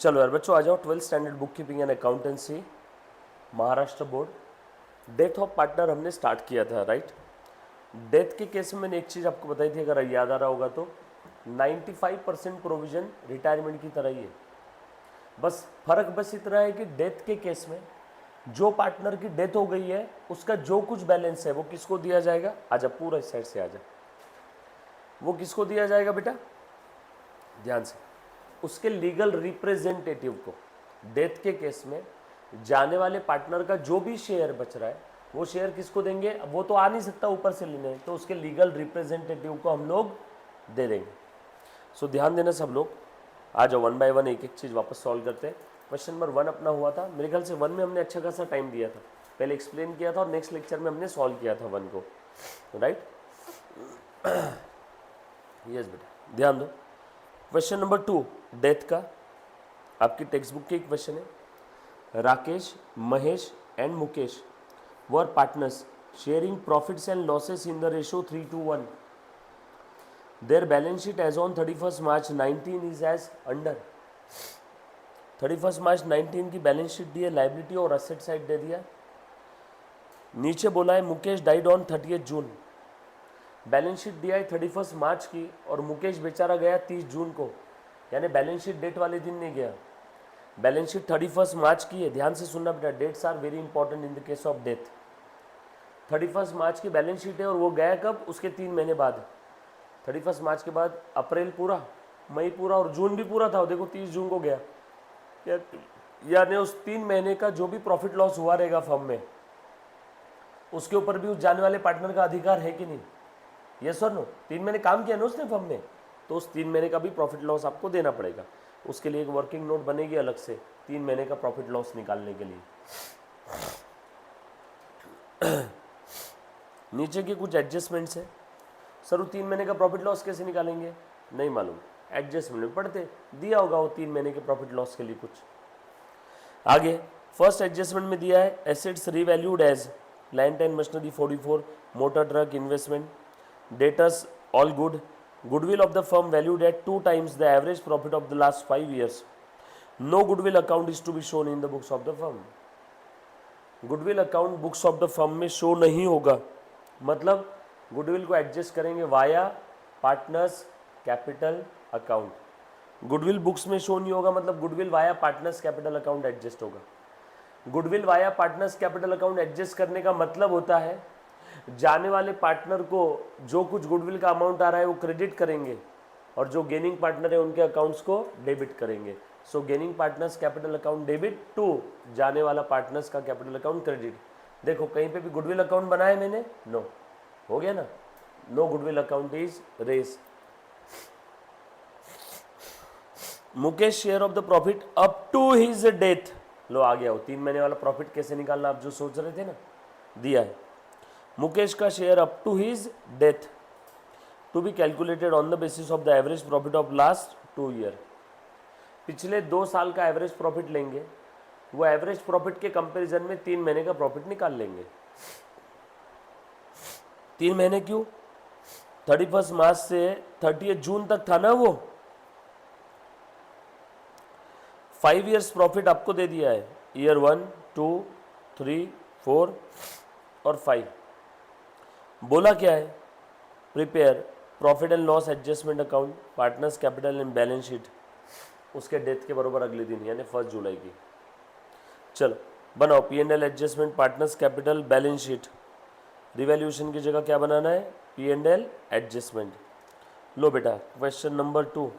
चलो यार बच्चों आ जाओ, 12th standard book keeping and accountancy, Maharashtra board. Death of partner हमने स्टार्ट किया था, राइट। डेथ के केस में मैंने एक चीज़ आपको बताई थी, अगर याद आ रहा होगा तो 95% प्रोविजन रिटायरमेंट की तरह ही है। बस फर्क बस इतना है कि डेथ के केस में जो पार्टनर की डेथ हो गई है उसका जो कुछ बैलेंस है वो किसको दिया जाएगा। आजा पूरा इस साइड से आजा, वो किसको दिया जाएगा बेटा, ध्यान से, उसके लीगल रिप्रेजेंटेटिव को। डेथ के केस में जाने वाले पार्टनर का जो भी शेयर बच रहा है वो शेयर किसको देंगे, वो तो आ नहीं सकता ऊपर से लेने, तो उसके लीगल रिप्रेजेंटेटिव को हम लोग दे देंगे। सो ध्यान देना सब लोग, आ जाओ वन बाय वन एक एक चीज़ वापस सॉल्व करते हैं। क्वेश्चन नंबर 1 अपना हुआ था, मेरे ख्याल से 1 में हमने अच्छा खासा टाइम दिया था, पहले एक्सप्लेन किया था और नेक्स्ट लेक्चर में हमने सॉल्व किया था 1 को, राइट। यस बेटा ध्यान दो। क्वेश्चन नंबर 2 डेथ का, आपकी टेक्स्ट बुक की क्वेश्चन है। Rakesh, Mahesh and Mukesh were partners sharing profits and losses in the ratio 3:1। Their balance sheet as on 31 March 19 is as under. 31 March 19 की बैलेंस शीट दी है, लाइबिलिटी और असेट साइड दे दिया। नीचे बोला है Mukesh died on 30 June. Balance sheet दिया है 31 मार्च की और मुकेश बेचारा गया 30 जून को, यानी बैलेंस शीट डेट वाले दिन नहीं गया। बैलेंस शीट 31 मार्च की है, ध्यान से सुनना बेटा, dates are very important in the case of death. 31 March की बैलेंस शीट है और वो गया कब, उसके 3 महीने बाद। 31 मार्च के बाद अप्रैल पूरा, मई पूरा और जून भी पूरा था, देखो 30 जून को गया। यानी उस 3 महीने का जो भी प्रॉफिट लॉस हुआ रहेगा फर्म में, उसके ऊपर भी उस जाने वाले पार्टनर का अधिकार है कि नहीं, यस और नो। 3 महीने काम किया ना उसने फर्म में, तो उस 3 महीने का भी प्रॉफिट लॉस आपको देना पड़ेगा। उसके लिए एक वर्किंग नोट बनेगी अलग से 3 महीने का प्रॉफिट लॉस निकालने के लिए। नीचे की कुछ एडजस्टमेंट्स है। सर वो 3 महीने का प्रॉफिट लॉस कैसे निकालेंगे, नहीं मालूम, एडजस्टमेंट में पढ़ते दिया होगा वो 3 महीने के प्रॉफिट लॉस के लिए कुछ। आगे फर्स्ट एडजस्टमेंट में दिया है assets revalued as land and machinery 44, motor truck investment, debtors all good, goodwill of the firm valued at 2 times the average profit of the last 5 years. No goodwill account is to be shown in the books of the firm. Goodwill account books of the firm में show नहीं होगा, मतलब goodwill को adjust करेंगे via partners capital account. Goodwill books में show नहीं होगा, मतलब goodwill via partners capital account adjust होगा। Goodwill via partners capital account adjust करने का मतलब होता है जाने वाले पार्टनर को जो कुछ गुडविल का अमाउंट आ रहा है वो क्रेडिट करेंगे और जो गेनिंग पार्टनर है उनके अकाउंट्स को डेबिट करेंगे। So gaining partners capital account debit to जाने वाला पार्टनर्स का कैपिटल अकाउंट क्रेडिट। देखो कहीं पे भी गुडविल अकाउंट बनाया मैंने, नो, हो गया ना, no goodwill account is raise. Mukesh share of the profit up to his death, लो आ गया हो 3 महीने वाला प्रॉफिट कैसे निकालना आप जो सोच रहे थे ना, दिया है। मुकेश का share up to his death to be calculated on the basis of the average profit of last 2 year. पिछले 2 साल का एवरेज प्रॉफिट लेंगे, वो एवरेज प्रॉफिट के कंपैरिजन में 3 महीने का प्रॉफिट निकाल लेंगे। 3 महीने क्यों, 31 मार्च से 30 जून तक था ना वो। 5 ईयर्स प्रॉफिट आपको दे दिया है, ईयर 1, 2, 3, 4 और 5। बोला क्या है, prepare profit and loss adjustment account partners capital and balance sheet उसके डेथ के बरोबर अगले दिन यानी 1 जुलाई की। चलो बनाओ P&L adjustment partners capital balance sheet, revaluation की जगह क्या बनाना है, P&L एडजस्टमेंट। लो बेटा क्वेश्चन नंबर 2,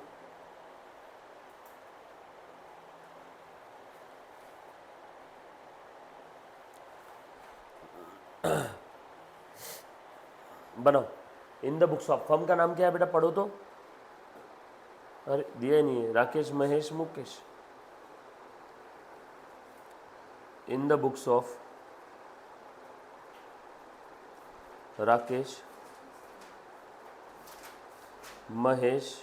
बनाओ। इन द बुक्स ऑफ फर्म का नाम क्या है बेटा, पढ़ो तो, अरे दिया नहीं है, राकेश महेश मुकेश। इन the books of Rakesh Mahesh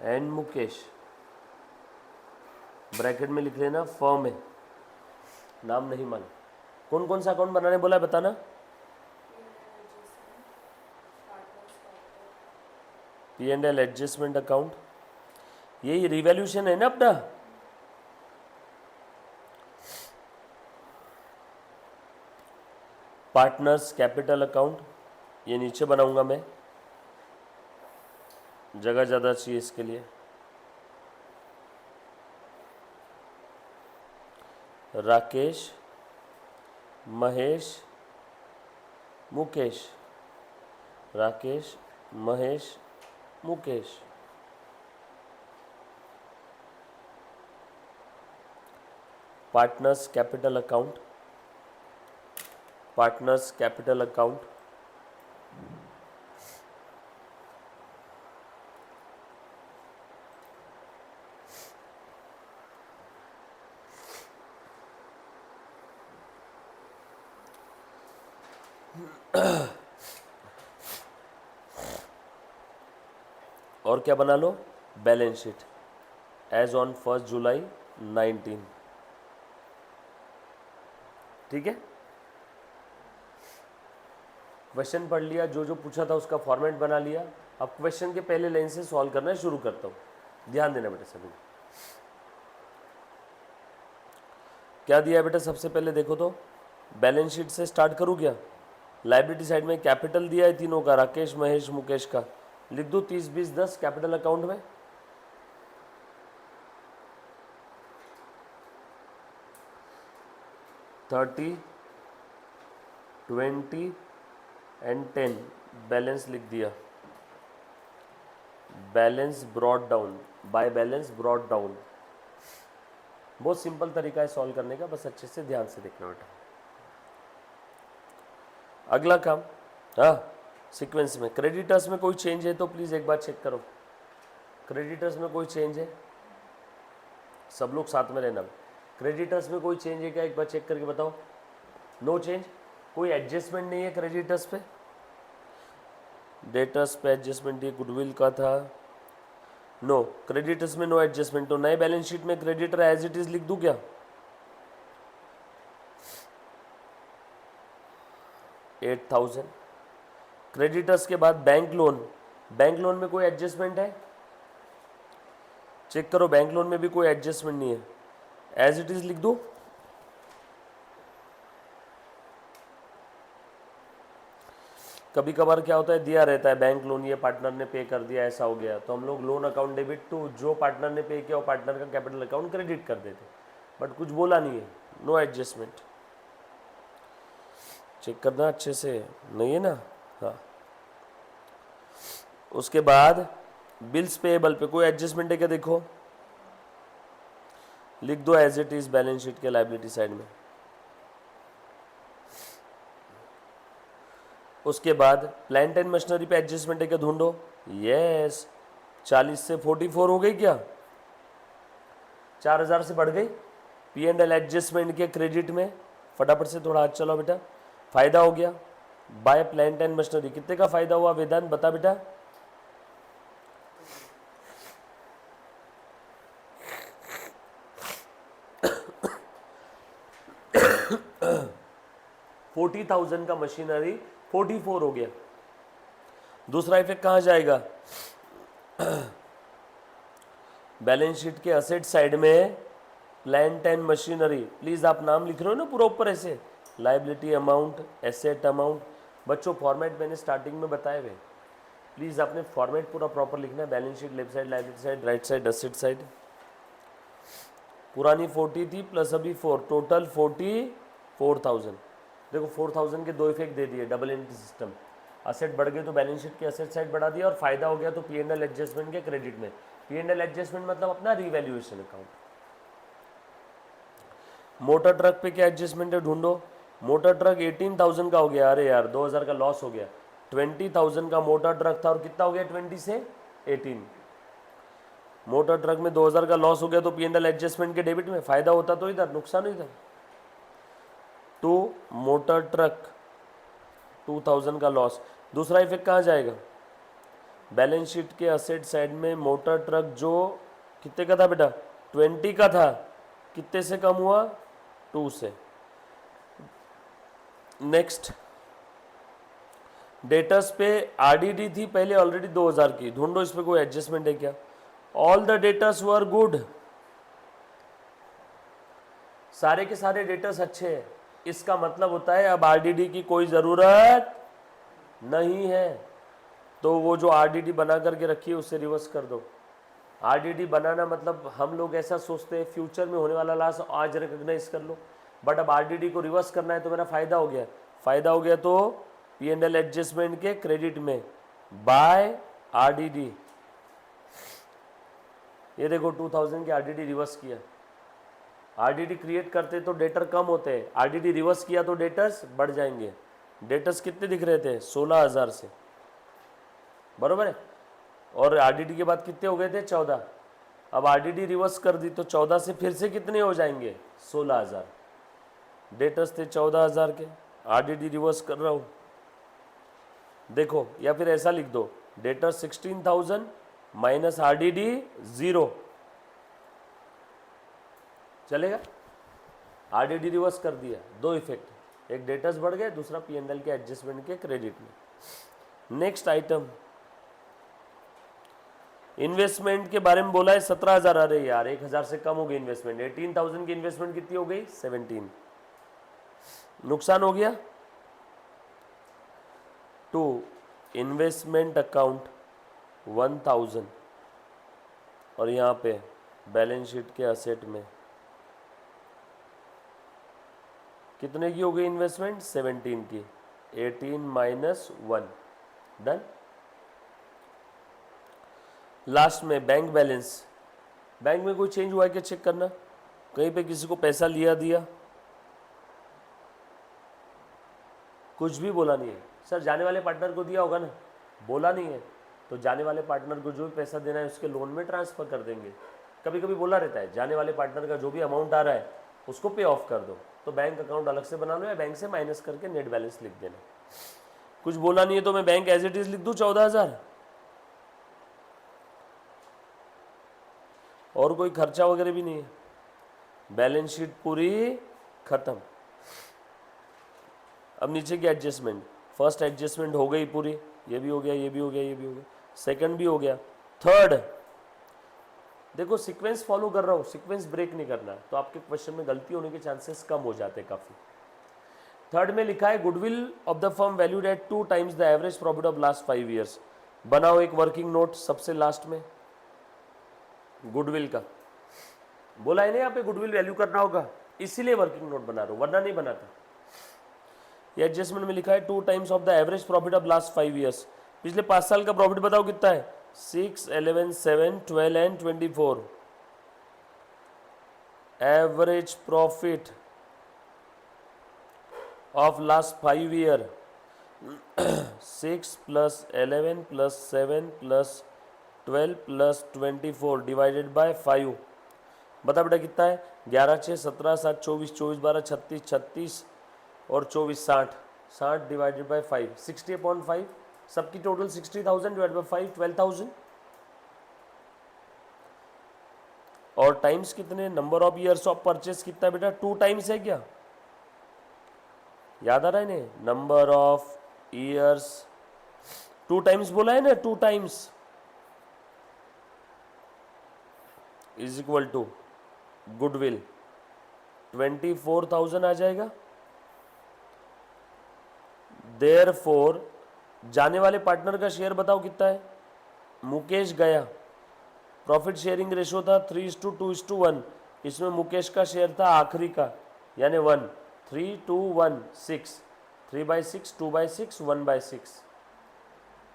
and Mukesh, bracket में लिख लेना फर्म है, नाम नहीं मालूम। कौन कौन सा अकाउंट बनाने बोला है बताना, P&L एडजस्टमेंट अकाउंट, यही रिवैल्यूएशन है ना अपना। पार्टनर्स कैपिटल अकाउंट, ये नीचे बनाऊंगा मैं, जगह ज़्यादा चाहिए इसके लिए। Rakesh, Mahesh, Mukesh, Rakesh, Mahesh, Mukesh. Partners capital account, partners capital account, और क्या बना लो, बैलेंस शीट एज ऑन 1 जुलाई 19। ठीक है, क्वेश्चन पढ़ लिया, जो जो पूछा था उसका फॉर्मेट बना लिया। अब क्वेश्चन के पहले लाइन से सॉल्व करना शुरू करता हूँ। ध्यान देना बेटा सभी। क्या दिया है बेटा, सबसे पहले देखो तो बैलेंस शीट से स्टार्ट करूँ क्या। लाइबिलिटी साइड में कैपिटल दिया है तीनों का, राकेश, महेश, मुकेश का। लिख दूँ 30, 20, 10 कैपिटल अकाउंट में। $30, $20 एंड 10 बैलेंस लिख दिया। Balance brought down, by balance brought down. बहुत सिंपल तरीका है सॉल्व करने का, बस अच्छे से ध्यान से देखना बेटा। अगला काम, हाँ सीक्वेंस में क्रेडिटर्स में कोई चेंज है तो प्लीज़ एक बार चेक करो। क्रेडिटर्स में कोई चेंज है, सब लोग साथ में रहना। क्रेडिटर्स में कोई चेंज है क्या, एक बार चेक करके बताओ। नो चेंज, कोई एडजस्टमेंट नहीं है क्रेडिटर्स पे। डेटर्स पे एडजस्टमेंट ये गुडविल का था, नो। क्रेडिटर्स में नो एडजस्टमेंट, तो नए बैलेंस शीट में क्रेडिटर एज इट इज लिख दूं क्या। 8,000। क्रेडिटर्स के बाद बैंक लोन, बैंक लोन में कोई एडजस्टमेंट है, चेक करो। बैंक लोन में भी कोई एडजस्टमेंट नहीं है, एज इट इज लिख दो। कभी कभार क्या होता है, दिया रहता है बैंक लोन, ये पार्टनर ने पे कर दिया, ऐसा हो गया, तो हम लोग लोन अकाउंट डेबिट टू जो पार्टनर ने पे किया वो पार्टनर का कैपिटल अकाउंट क्रेडिट कर देते, बट कुछ बोला नहीं है, नो एडजस्टमेंट। चेक करना अच्छे से, नहीं है ना। हाँ, उसके बाद बिल्स पेएबल पे कोई एडजस्टमेंट है क्या, देखो लिख दो as it is balance sheet के लायबिलिटी साइड में। उसके बाद प्लांट एंड मशीनरी पे एडजस्टमेंट है क्या, ढूंढो। यस, 40 से 44 हो गई क्या, 4,000 से बढ़ गई। P&L एडजस्टमेंट के क्रेडिट में, फटाफट से थोड़ा हाथ चलाओ बेटा। फायदा हो गया बाय प्लांट एंड मशीनरी, कितने का फायदा हुआ वेदांत बता बेटा। $40,000 का मशीनरी 44 हो गया। दूसरा इफेक्ट कहाँ जाएगा, बैलेंस शीट के असेट साइड में प्लांट एंड मशीनरी, प्लीज आप नाम लिख रहे हो ना पूरा ऊपर ऐसे, लाइबिलिटी अमाउंट, एसेट अमाउंट। बच्चों फॉर्मेट मैंने स्टार्टिंग में बताए हुए, प्लीज आपने फॉर्मेट पूरा प्रॉपर लिखना है। Balance sheet left side liability side, right side asset side. पुरानी 40 थी प्लस अभी 4, टोटल 44,000। देखो 4,000 के दो इफेक्ट दे दिए, डबल एंट्री सिस्टम। असेट बढ़ गए तो बैलेंस शीट के असेट साइड बढ़ा दिया, और फायदा हो गया तो P&L एडजस्टमेंट के क्रेडिट में। P&L एडजस्टमेंट मतलब अपना रिवैल्यूएशन अकाउंट। मोटर ट्रक पे क्या एडजस्टमेंट है, ढूंढो। मोटर ट्रक 18,000 का हो गया, अरे यार 2,000 का लॉस हो गया। 20,000 का मोटर ट्रक था और कितना हो गया 20 से 18। मोटर ट्रक में 2,000 का लॉस हो गया तो P&L एडजस्टमेंट के डेबिट में, फायदा होता तो इधर, नुकसान ही था। तो मोटर ट्रक 2,000 का लॉस। दूसरा इफेक्ट कहाँ जाएगा, बैलेंस शीट के असेट साइड में मोटर ट्रक जो कितने का था बेटा, 20 का था, कितने से कम हुआ, 2 से। नेक्स्ट, डेटर्स पे RDD थी पहले ऑलरेडी 2,000 की, ढूंढो इस पे कोई एडजस्टमेंट है क्या। All the debtors were good, सारे के सारे डेटर्स अच्छे हैं, इसका मतलब होता है अब आरडीडी की कोई ज़रूरत नहीं है। तो वो जो आरडीडी बना करके रखी है उससे रिवर्स कर दो। आरडीडी बनाना मतलब हम लोग ऐसा सोचते हैं फ्यूचर में होने वाला लॉस आज रिकॉग्नाइज कर लो, बट अब आरडीडी को रिवर्स करना है तो मेरा फायदा हो गया। फायदा हो गया तो पी&एल एडजस्टमेंट के क्रेडिट में बाय आरडीडी। ये देखो 2000 के आरडीडी रिवर्स किया। आरडीडी क्रिएट करते तो डेटर कम होते हैं, आरडीडी रिवर्स किया तो डेटर्स बढ़ जाएंगे। डेटर्स कितने दिख रहे थे 16,000 से, बरोबर है, और आरडीडी के बाद कितने हो गए थे 14। अब आरडीडी रिवर्स कर दी तो 14 से फिर से कितने हो जाएंगे 16,000। डेटर्स थे 14,000 के, आरडीडी रिवर्स कर रहा हूं देखो, या फिर ऐसा लिख दो डेटर 16,000 माइनस आरडीडी 0, चलेगा। आरडीडी रिवर्स कर दिया, दो इफेक्ट, एक डेटर्स बढ़ गए, दूसरा पी&एल के एडजस्टमेंट के क्रेडिट में। नेक्स्ट आइटम, इन्वेस्टमेंट के बारे में बोला है 17,000। अरे यार 1,000 से कम हो गई इन्वेस्टमेंट, 18,000 की इन्वेस्टमेंट कितनी हो गई 17, नुकसान हो गया। टू इन्वेस्टमेंट अकाउंट 1,000 और यहाँ पे बैलेंस शीट के असेट में कितने की हो गई इन्वेस्टमेंट 17 की, 18 माइनस 1, डन। लास्ट में बैंक बैलेंस, बैंक में कोई चेंज हुआ है क्या चेक करना, कहीं पे किसी को पैसा लिया दिया, कुछ भी बोला नहीं है। सर जाने वाले पार्टनर को दिया होगा ना, बोला नहीं है, तो जाने वाले पार्टनर को जो भी पैसा देना है उसके लोन में ट्रांसफ़र कर देंगे। कभी कभी बोला रहता है जाने वाले पार्टनर का जो भी अमाउंट आ रहा है उसको पे ऑफ कर दो, तो बैंक अकाउंट अलग से बना लो या बैंक से माइनस करके नेट बैलेंस लिख देना। कुछ बोला नहीं है तो मैं बैंक एज इट इज लिख दूं 14,000, और कोई खर्चा वगैरह भी नहीं है, बैलेंस शीट पूरी खत्म। अब नीचे की एडजस्टमेंट, फर्स्ट एडजस्टमेंट हो गई पूरी, ये भी हो गया, ये भी हो गया, ये भी हो गया, सेकंड भी हो गया, थर्ड देखो सीक्वेंस फॉलो कर रहा हूँ, सीक्वेंस ब्रेक नहीं करना, तो आपके क्वेश्चन में गलती होने के चांसेस कम हो जाते हैं काफ़ी। थर्ड में लिखा है goodwill of the firm valued eight 2 times the average profit of last 5 years। बनाओ एक वर्किंग नोट सबसे लास्ट में गुडविल का, बोला है ना यहाँ पे गुडविल वैल्यू करना होगा, इसीलिए वर्किंग नोट बना रहा हूँ वरना नहीं बनाता। ये एडजस्टमेंट में लिखा है 2 times of the average profit of last 5 years। पिछले 5 साल का प्रॉफिट बताओ कितना है 6, 11, 7, 12 and 24। Average profit of last 5 year 6 + 11 + 7 + 12 + 24 divided by 5। बता बेटा कितना है 11, 6, 17, 7, 24, 24, 12, 36, 36 और 24, 60, 60 डिवाइडेड बाय 5, 60/5। सबकी टोटल 60,000 डिवाइड बाय 5, 12,000। और टाइम्स कितने, number of years of purchase कितना बेटा 2 times है क्या, याद आ रहा है ना, नंबर ऑफ ईयर्स 2 times बोला है ना, 2 times is equal to goodwill 24,000 आ जाएगा। देयरफॉर जाने वाले पार्टनर का शेयर बताओ कितना है, मुकेश गया, प्रॉफिट शेयरिंग रेशो था 3:2:1, इसमें मुकेश का शेयर था आखिरी का यानी 1, 3:2:1, 6, 3/6, 2/6, 1/6।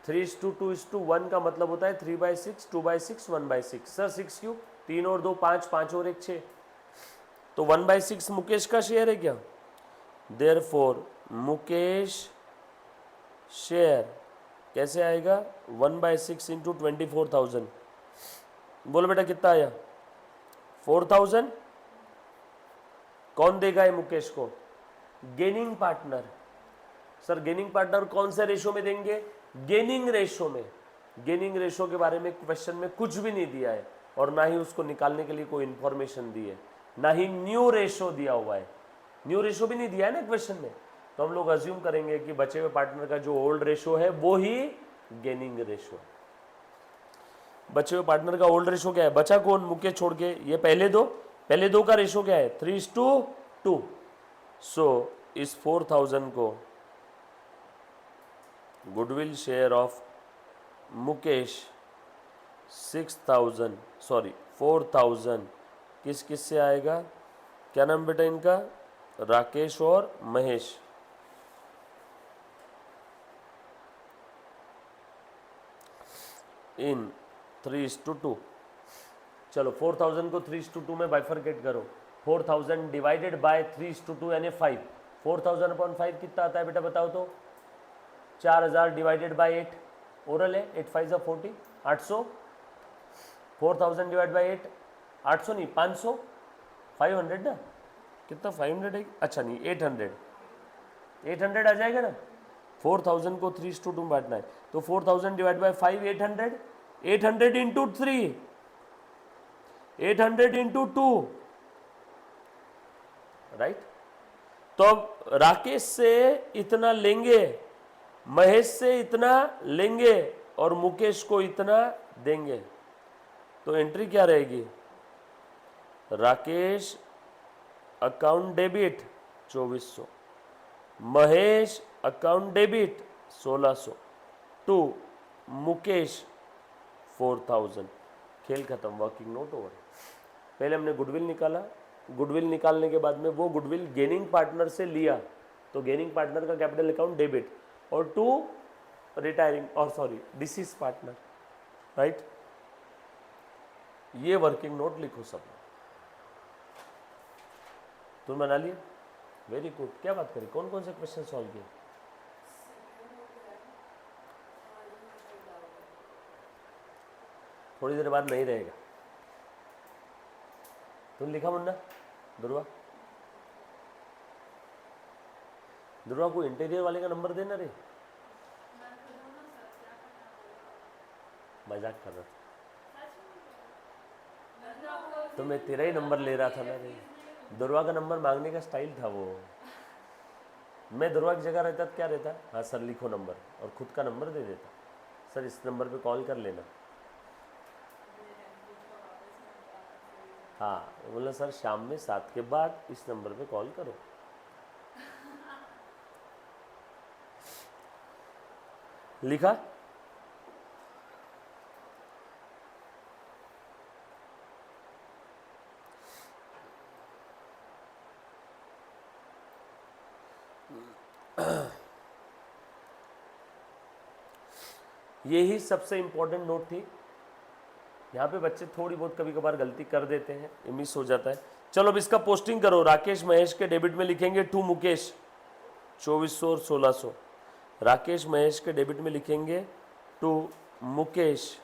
3:2:1 का मतलब होता है 3/6, 2/6, 1/6। सर 6 क्यों, 3 और 2 5, 5 और 1 6, तो 1/6 मुकेश का शेयर है क्या। देयरफॉर मुकेश शेयर कैसे आएगा 1/6 इंटू 24,000। बोलो बेटा कितना आया 4,000। कौन देगा ये मुकेश को, gaining partner. Sir gaining partner कौन से रेशो में देंगे, गेनिंग रेशो में। गेनिंग रेशो के बारे में क्वेश्चन में कुछ भी नहीं दिया है और ना ही उसको निकालने के लिए कोई इंफॉर्मेशन दी है, ना ही न्यू रेशो दिया हुआ है, न्यू रेशो भी नहीं दिया है ना क्वेश्चन में, तो हम लोग अज्यूम करेंगे कि बचे हुए पार्टनर का जो ओल्ड रेशो है वो ही गेनिंग रेशो है। बचे हुए पार्टनर का ओल्ड रेशो क्या है, बचा कौन मुकेश छोड़ के, ये पहले दो का रेशो क्या है 3:2। सो इस 4,000 को गुडविल शेयर ऑफ मुकेश 4,000 किस किस से आएगा, क्या नाम बेटा इनका, राकेश और महेश। इन 3:2। चलो 4,000 को 3:2 में बाइफरकेट करो, 4,000 डिवाइडेड बाय 3:2 यानी 5, 4,000 अपॉन 5 कितना आता है बेटा बताओ तो, 4,000 डिवाइडेड बाय 8, ओरल है 8 5 40, 800, 4,000 डिवाइड बाय 8, 800 नहीं 500, 500 ना, कितना 500 है, अच्छा नहीं 800 आ जाएगा ना। 4,000 को 3:2 में बांटना है, तो 4,000 divide by 5 800 into 3, 800 into 2, right. तो अब राकेश से इतना लेंगे, महेश से इतना लेंगे और मुकेश को इतना देंगे, तो एंट्री क्या रहेगी, Rakesh account debit 2,400, Mahesh account debit 1,600 to Mukesh 4,000। खेल खत्म, वर्किंग नोट ओवर। पहले हमने गुडविल निकाला, गुडविल निकालने के बाद में वो गुडविल गेनिंग पार्टनर से लिया, तो गेनिंग पार्टनर का कैपिटल अकाउंट डेबिट, और टू रिटायरिंग और सॉरी डिसीज पार्टनर, राइट। ये वर्किंग नोट लिखो सब, तुम बना लिया, वेरी गुड। क्या बात करी, कौन कौन से क्वेश्चन सॉल्व किए, थोड़ी देर बाद नहीं रहेगा, तुम लिखा मुन्ना, दुर्वा को इंटीरियर वाले का नंबर देना रे, मजाक कर रहा था, तो मैं तेरा ही नंबर ले रहा था ना रे, दुर्वा का नंबर मांगने का स्टाइल था वो, मैं दुर्वा की जगह रहता तो क्या रहता, हाँ सर लिखो नंबर, और खुद का नंबर दे देता, सर इस नंबर पे कॉल कर लेना, हाँ बोला सर शाम में 7 के बाद इस नंबर पे कॉल करो। लिखा, यही सबसे इंपॉर्टेंट नोट थी। यहाँ पे बच्चे थोड़ी बहुत कभी कभार गलती कर देते हैं, ये मिस हो जाता है। चलो अब इसका पोस्टिंग करो, राकेश महेश के डेबिट में लिखेंगे टू मुकेश 2,400 और 1,600, राकेश महेश के डेबिट में लिखेंगे टू मुकेश,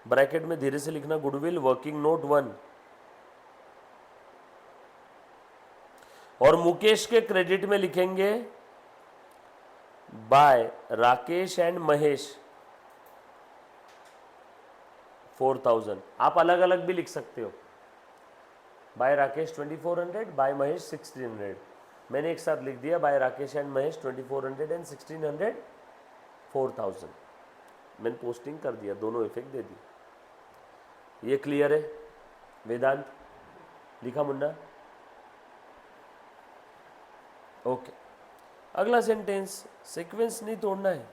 ब्रैकेट में धीरे से लिखना गुडविल वर्किंग नोट 1, और मुकेश के क्रेडिट में लिखेंगे बाय राकेश एंड महेश 4,000। आप अलग अलग भी लिख सकते हो, बाय राकेश 2,400, बाय महेश 1,600, मैंने एक साथ लिख दिया by Rakesh and Mahesh 2,400 and 1,600 4,000, मैंने पोस्टिंग कर दिया, दोनों इफेक्ट दे दी। ये क्लियर है वेदांत, लिखा मुन्ना, ओके। अगला सेंटेंस, सीक्वेंस नहीं तोड़ना है,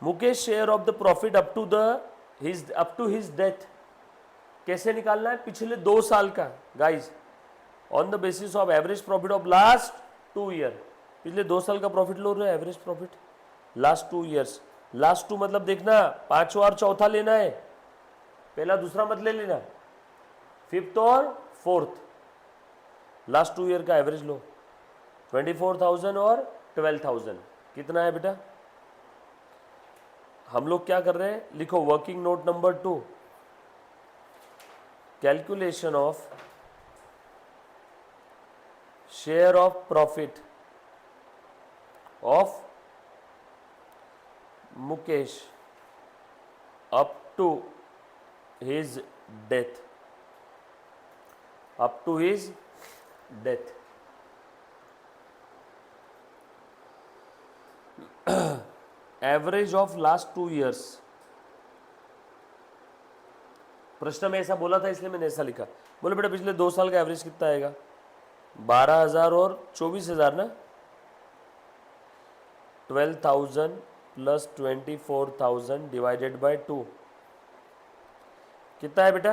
Mukesh share of the profit up to his death, कैसे निकालना है, पिछले 2 साल का guys, on the basis of average profit of last 2 year, पिछले 2 साल का प्रॉफिट लो रहे, average profit last 2 years, last 2 मतलब देखना पांचवा और चौथा लेना है, पहला दूसरा मत ले लेना, 5th और 4th, लास्ट 2 ईयर का एवरेज लो, 24,000 और 12,000 कितना है बेटा। हम लोग क्या कर रहे हैं, लिखो working note number 2, calculation of share of profit of Mukesh up to his death, up to his death. Average of last 2 years, प्रश्न में ऐसा बोला था इसलिए मैंने ऐसा लिखा। बोले बेटा पिछले 2 साल का एवरेज कितना आएगा? 12,000 और 24,000 ना, 12,000 प्लस 24,000 डिवाइडेड बाय 2 कितना है बेटा?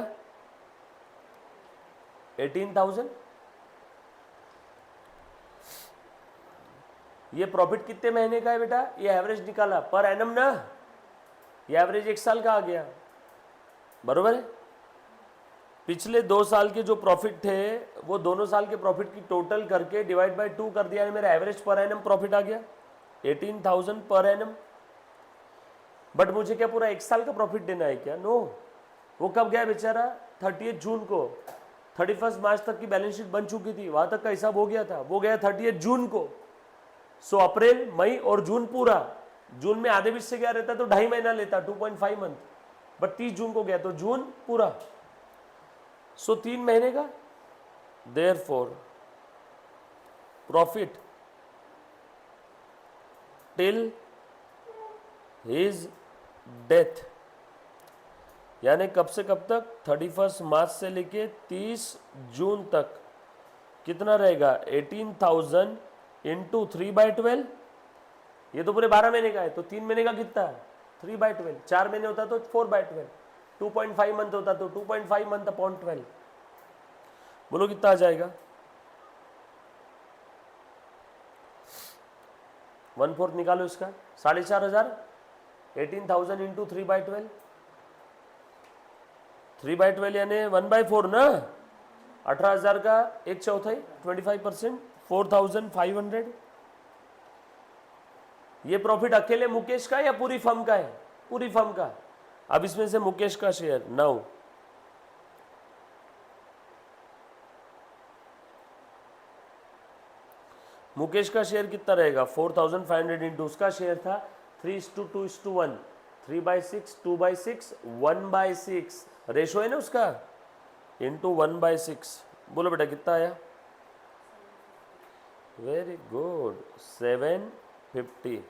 18,000। ये प्रॉफिट कितने महीने का है बेटा? ये एवरेज निकाला पर एनम ना, ये एवरेज 1 साल का आ गया, बरोबर है। पिछले 2 साल के जो प्रॉफिट थे वो दोनों साल के प्रॉफिट की टोटल करके डिवाइड बाय 2 कर दिया, मेरा एवरेज पर एनम प्रॉफिट आ गया 18,000 पर एनम। बट मुझे क्या पूरा 1 साल का प्रॉफिट देना है क्या? नो। वो कब गया बेचारा? 30 जून को। 31 मार्च तक की बैलेंस शीट बन चुकी थी, वहां तक का हिसाब हो गया था, वो गया 30 जून को। सो अप्रैल, मई और जून पूरा। जून में आधे बीच से गया रहता तो 2.5 महीना लेता, 2.5 मंथ, बट 30 जून को गया तो जून पूरा। सो 3 महीने का। Therefore profit till his death, यानी कब से कब तक? 31 मार्च से लेके 30 जून तक कितना रहेगा? 18,000 इंटू 3/12। ये तो पूरे 12 महीने का है, तो 3 महीने का कितना है? 3/12। 4 महीने होता तो 4/12। 2.5 मंथ होता तो 2.5 मंथ अपॉन 12। बोलो कितना आ जाएगा? 1/4 निकालो इसका, 4,500। 18,000 इंटू 3/12, 3/12 यानी 1/4 ना। 18,000 का 1/4, 25%, 4,500। ये प्रॉफिट अकेले मुकेश का या पूरी फर्म का है? पूरी फर्म का। अब इसमें से मुकेश का शेयर 9, मुकेश का शेयर कितना रहेगा? 4,500 इंटू उसका शेयर था 3:2:1, 3/6, 2/6, 1/6 रेशो है ना उसका, इंटू 1/6। बोलो बेटा कितना आया? Very good, 750।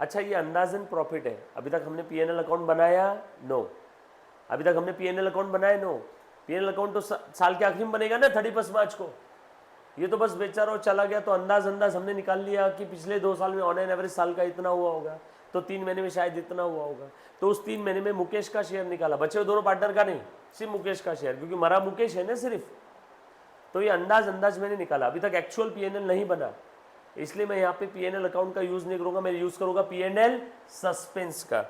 अच्छा, ये अंदाजन प्रॉफिट है। अभी तक हमने पीएनएल अकाउंट बनाया? नो। अभी तक हमने पीएनएल अकाउंट बनाया? नो। पीएनएल अकाउंट तो साल के आखिर में बनेगा ना, 31 मार्च को। ये तो बस बेचारा चला गया, तो अंदाज हमने निकाल लिया कि पिछले 2 साल में ऑन एन एवरेज साल का इतना हुआ होगा, तो 3 महीने में शायद इतना हुआ होगा। तो उस 3 महीने में मुकेश का शेयर निकाला, बचे दोनों पार्टनर का नहीं, सिर्फ मुकेश का शेयर, क्योंकि मरा मुकेश है ना सिर्फ। तो ये अंदाज मैंने निकाला। अभी तक एक्चुअल पीएनएल नहीं बना, इसलिए मैं यहाँ पे पीएनएल अकाउंट का यूज नहीं करूंगा, मैं यूज करूंगा पीएनएल सस्पेंस का।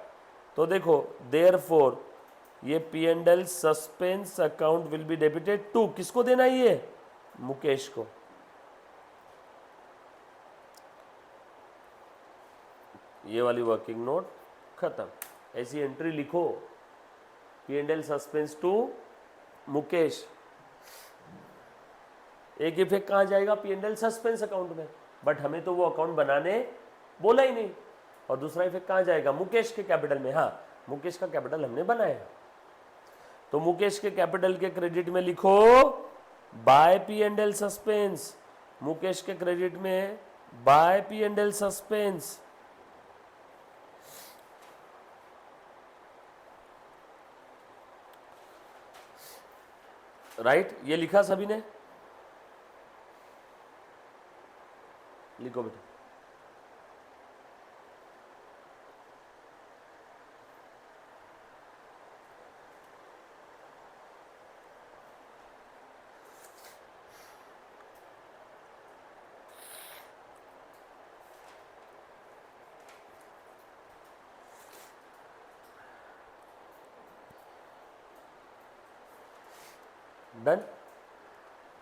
तो देखो, देयरफॉर ये PNL suspense account will be debited to, किसको देना है ये? मुकेश को। ये वाली वर्किंग नोट खत्म। ऐसी एंट्री लिखो, पीएनएल सस्पेंस टू मुकेश। एक इफेक्ट कहाँ जाएगा? पीएनएल सस्पेंस अकाउंट में, बट हमें तो वो अकाउंट बनाने बोला ही नहीं। और दूसरा इफेक्ट कहाँ जाएगा? मुकेश के कैपिटल में। हाँ, मुकेश का कैपिटल हमने बनाया, तो मुकेश के कैपिटल के क्रेडिट में लिखो बाय पीएनएल सस्पेंस। मुकेश के क्रेडिट में बाय पीएनएल सस्पेंस। राइट, ये लिखा सभी ने? लिखो बेटा। डन।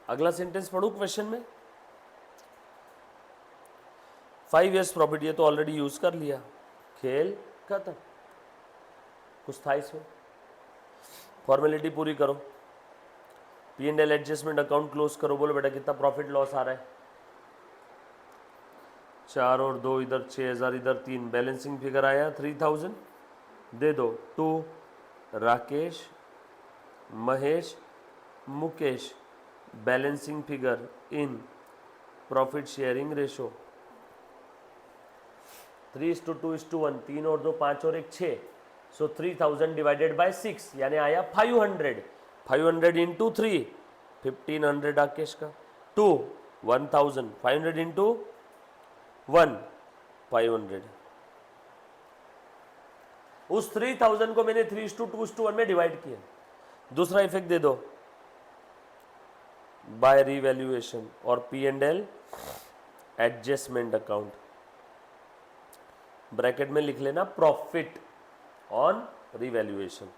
अगला सेंटेंस पढ़ू क्वेश्चन में। 5 years प्रॉफिट, ये तो ऑलरेडी यूज कर लिया, खेल खत्म। कुछ था इसमें? फॉर्मेलिटी पूरी करो, पीएनएल एडजस्टमेंट अकाउंट क्लोज करो। बोलो बेटा कितना प्रॉफिट लॉस आ रहा है? 4 और 2 इधर, 6,000 इधर, 3, बैलेंसिंग फिगर आया 3,000। दे दो to Rakesh, Mahesh, Mukesh, balancing figure in profit sharing ratio 3:2:1, 3 और 2 5 और 1 6। सो 3000 डिवाइडेड बाय 6 यानी आया 500. 500 इंटू 3 1500 राकेश का. 2 1000. 500 इंटू 1 500. उस 3000 को मैंने 3:2:1 में डिवाइड किया. दूसरा इफेक्ट दे दो बाय रिवैल्यूएशन और P&L एडजस्टमेंट अकाउंट. ब्रैकेट में लिख लेना प्रॉफिट ऑन रिवैल्यूएशन.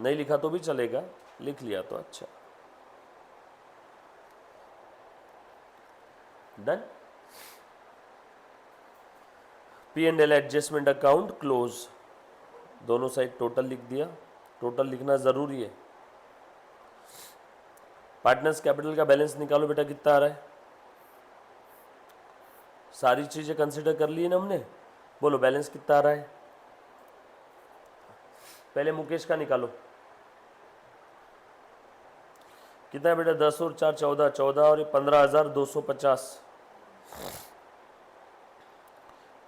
नहीं लिखा तो भी चलेगा, लिख लिया तो अच्छा. Done. P&L adjustment account close. दोनों साइड टोटल लिख दिया. टोटल लिखना जरूरी है. पार्टनर्स कैपिटल का बैलेंस निकालो बेटा, कितना आ रहा है. सारी चीजें कंसिडर कर ली ना हमने. बोलो बैलेंस कितना आ रहा है. पहले मुकेश का निकालो. कितना है बेटा. 10 और 4 14. 14 और 15,250.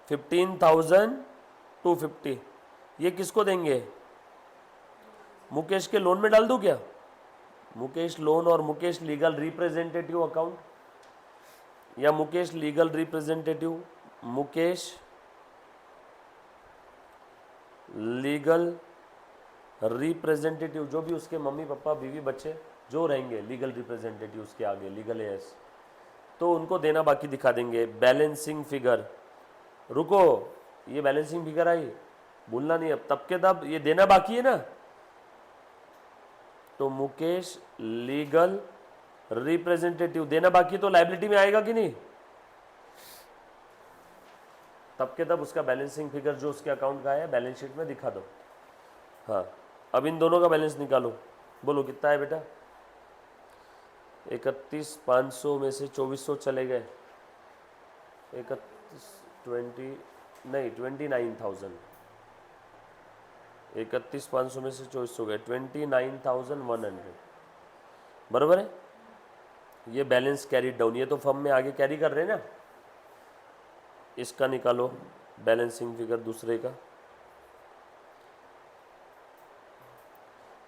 15,250. ये किसको देंगे. मुकेश के लोन में डाल दूं क्या. मुकेश लोन और मुकेश लीगल रिप्रेजेंटेटिव अकाउंट, या Mukesh legal representative. Mukesh legal representative, जो भी उसके मम्मी पापा बीवी बच्चे जो रहेंगे लीगल रिप्रेजेंटेटिव उसके आगे लीगल एस, तो उनको देना बाकी दिखा देंगे. Balancing figure. रुको, ये बैलेंसिंग फिगर आई, भूलना नहीं. अब तब के तब ये देना बाकी है ना. तो मुकेश लीगल रिप्रेजेंटेटिव देना बाकी, तो लायबिलिटी में आएगा कि नहीं. तब के तब उसका बैलेंसिंग फिगर जो उसके अकाउंट का है बैलेंस शीट में दिखा दो. हाँ, अब इन दोनों का बैलेंस निकालो. बोलो कितना है बेटा. 31,500 में से 2400 चले गए. 29,000. 31,500 में से 2400 गए. 29,100. बराबर है. ये बैलेंस कैरी डाउन, ये तो फर्म में आगे कैरी कर रहे हैं ना. इसका निकालो बैलेंसिंग फिगर दूसरे का.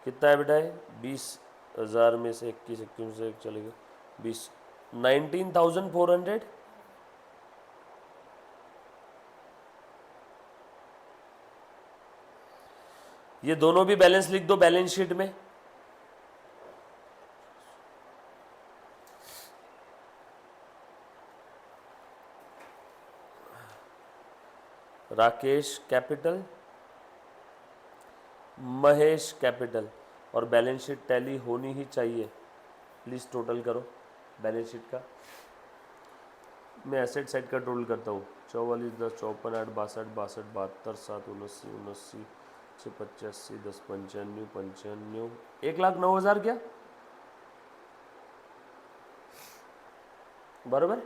कितना है बेटा. 20,000 में से 21 से एक चले गए. 20 19,400. ये दोनों भी बैलेंस लिख दो बैलेंस शीट में. राकेश कैपिटल, महेश कैपिटल, और बैलेंस शीट टैली होनी ही चाहिए. प्लीज टोटल करो बैलेंस शीट का. मैं एसेट साइड का टोटल करता हूँ. 44 10 54 8 62 62 72 7 79 79 6 85 10 95 95 1,09,000 क्या बराबर.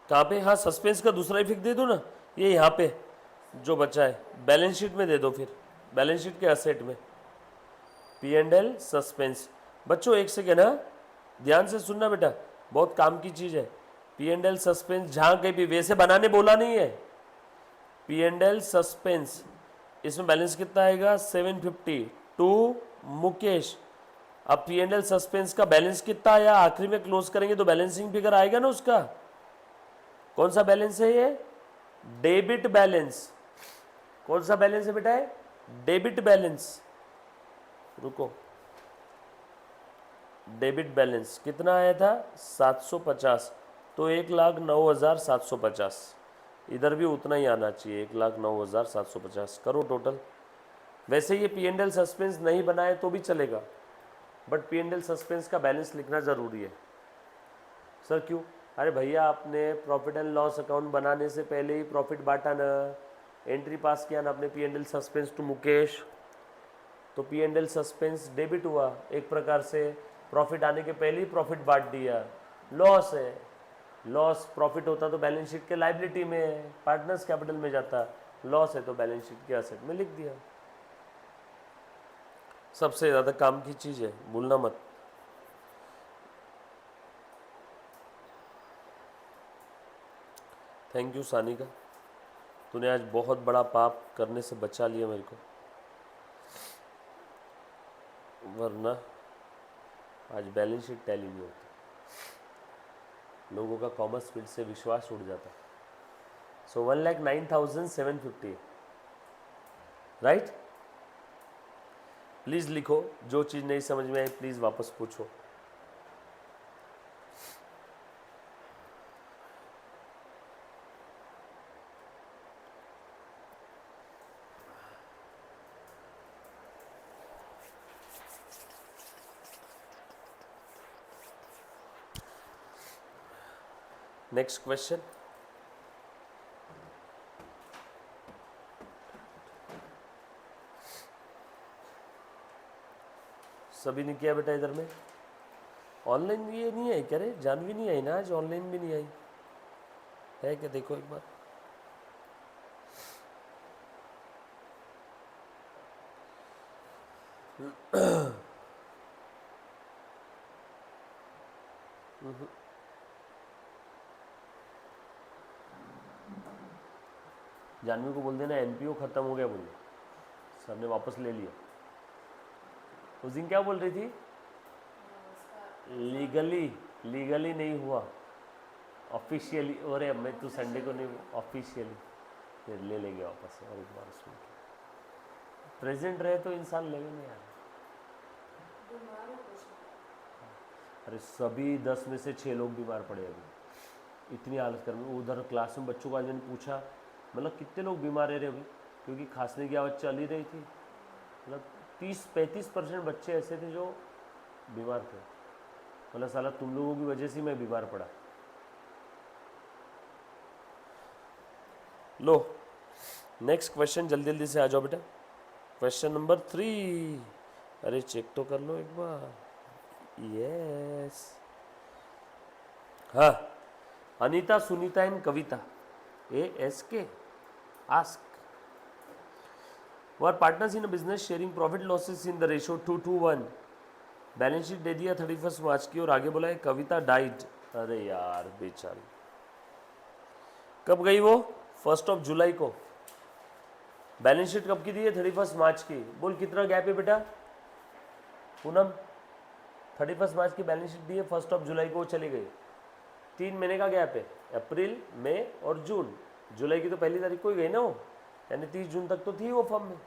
कहाँ पे. हाँ, सस्पेंस का दूसरा इफेक्ट दे दो ना. ये यहाँ पे जो बचा है बैलेंस शीट में दे दो. फिर बैलेंस शीट के असेट में P&L सस्पेंस. बच्चों एक सेकेंड, हाँ ध्यान से सुनना बेटा, बहुत काम की चीज़ है. P&L सस्पेंस जहाँ कहीं भी वैसे बनाने बोला नहीं है. P&L सस्पेंस, इसमें बैलेंस कितना आएगा 750 टू मुकेश. अब P&L सस्पेंस का बैलेंस कितना आया आखिरी में क्लोज करेंगे तो बैलेंसिंग फिगर आएगा ना उसका. कौन सा बैलेंस है ये. Debit balance. कौन सा बैलेंस है बेटा है. Debit balance. रुको, डेबिट बैलेंस कितना आया था 750, तो 1,09,750. इधर भी उतना ही आना चाहिए 1,09,750. करो टोटल. वैसे ये P&L सस्पेंस नहीं बनाए तो भी चलेगा, बट P&L सस्पेंस का बैलेंस लिखना ज़रूरी है. सर क्यों. अरे भैया, आपने प्रॉफिट एंड लॉस अकाउंट बनाने से पहले ही प्रॉफिट बांटा ना, एंट्री पास किया ना आपने P&L सस्पेंस टू मुकेश, तो P&L सस्पेंस डेबिट हुआ एक प्रकार से. प्रॉफिट आने के पहले ही प्रॉफिट बांट दिया. लॉस है, लॉस प्रॉफिट होता तो बैलेंस शीट के लायबिलिटी में पार्टनर्स कैपिटल में जाता. लॉस है तो बैलेंस शीट के एसेट में लिख दिया. सबसे ज़्यादा काम की चीज़ है, भूलना मत. थैंक यू सानिका, तूने आज बहुत बड़ा पाप करने से बचा लिया मेरे को, वरना आज बैलेंस शीट टैली नहीं होती, लोगों का कॉमर्स फील्ड से विश्वास उड़ जाता। सो 1,09,750, राइट। प्लीज़ लिखो, जो चीज़ नहीं समझ में आई प्लीज़ वापस पूछो। नेक्स्ट क्वेश्चन, सभी ने किया बेटा इधर में। ऑनलाइन ये नहीं आई क्या रे, जानवी नहीं आई ना आज, ऑनलाइन भी नहीं आई है क्या, देखो एक बार। जानवी को बोल देना एनपीओ खत्म हो गया, बोल सर ने वापस ले लिया। उस दिन क्या बोल रही थी, लीगली नहीं हुआ, ऑफिशियली। अरे अब मैं तू संडे को नहीं, ऑफिशियली फिर ले लेंगे वापस और एक बार उसमें। प्रेजेंट रहे तो इंसान लेवे नहीं यार। अरे सभी 10 में से 6 लोग बीमार पड़े अभी, इतनी हालत कर में। उधर क्लास में बच्चों को आज मैंने पूछा, मतलब कितने लोग बीमार रह रहे अभी, क्योंकि खांसने की आवाज़ चल ही रही थी। मतलब 30-35% बच्चे ऐसे थे जो बीमार थे। मतलब साला तुम लोगों की वजह से मैं बीमार पड़ा। लो नेक्स्ट क्वेश्चन, जल्दी जल्दी से आ जाओ बेटा। क्वेश्चन नंबर 3, अरे चेक तो कर लो एक बार। यस, हाँ, Anita, Sunita and Kavita, ASK, ask, are partners in a business sharing profit losses in the ratio 2:1। Balance sheet दे दिया 31 मार्च की और आगे बोला है कविता डाइड। अरे यार बेचारी, कब गई वो, 1 जुलाई को। बैलेंस शीट कब की दी है, 31 मार्च की। बोल कितना गैप है बेटा पूनम, 31 मार्च की बैलेंस शीट दी है, 1 जुलाई को वो चली गई। 3 महीने का गैप है, अप्रैल, मई और जून। जुलाई की तो 1 तारीख को ही गई ना वो, यानी 30 जून तक तो थी वो फर्म में।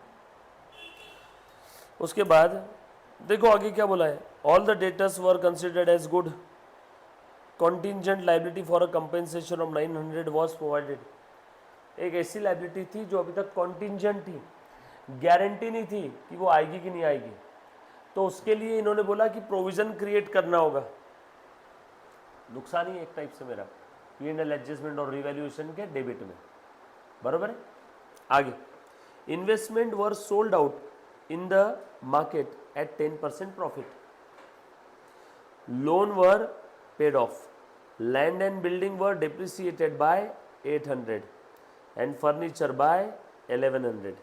उसके बाद देखो आगे क्या बोला है, all the debtors were considered as good, contingent liability for a compensation of 900 was provided. एक ऐसी लाइबिलिटी थी जो अभी तक कॉन्टिजेंट थी, गारंटी नहीं थी कि वो आएगी कि नहीं आएगी, तो उसके लिए इन्होंने बोला कि प्रोविजन क्रिएट करना होगा। नुकसान ही एक टाइप से मेरा P&L एडजस्टमेंट और रिवैल्यूएशन के डेबिट में, बराबर है। आगे, investment were sold out in the market at 10% profit, loan were paid off, land and building were depreciated by 800 and furniture by 1100.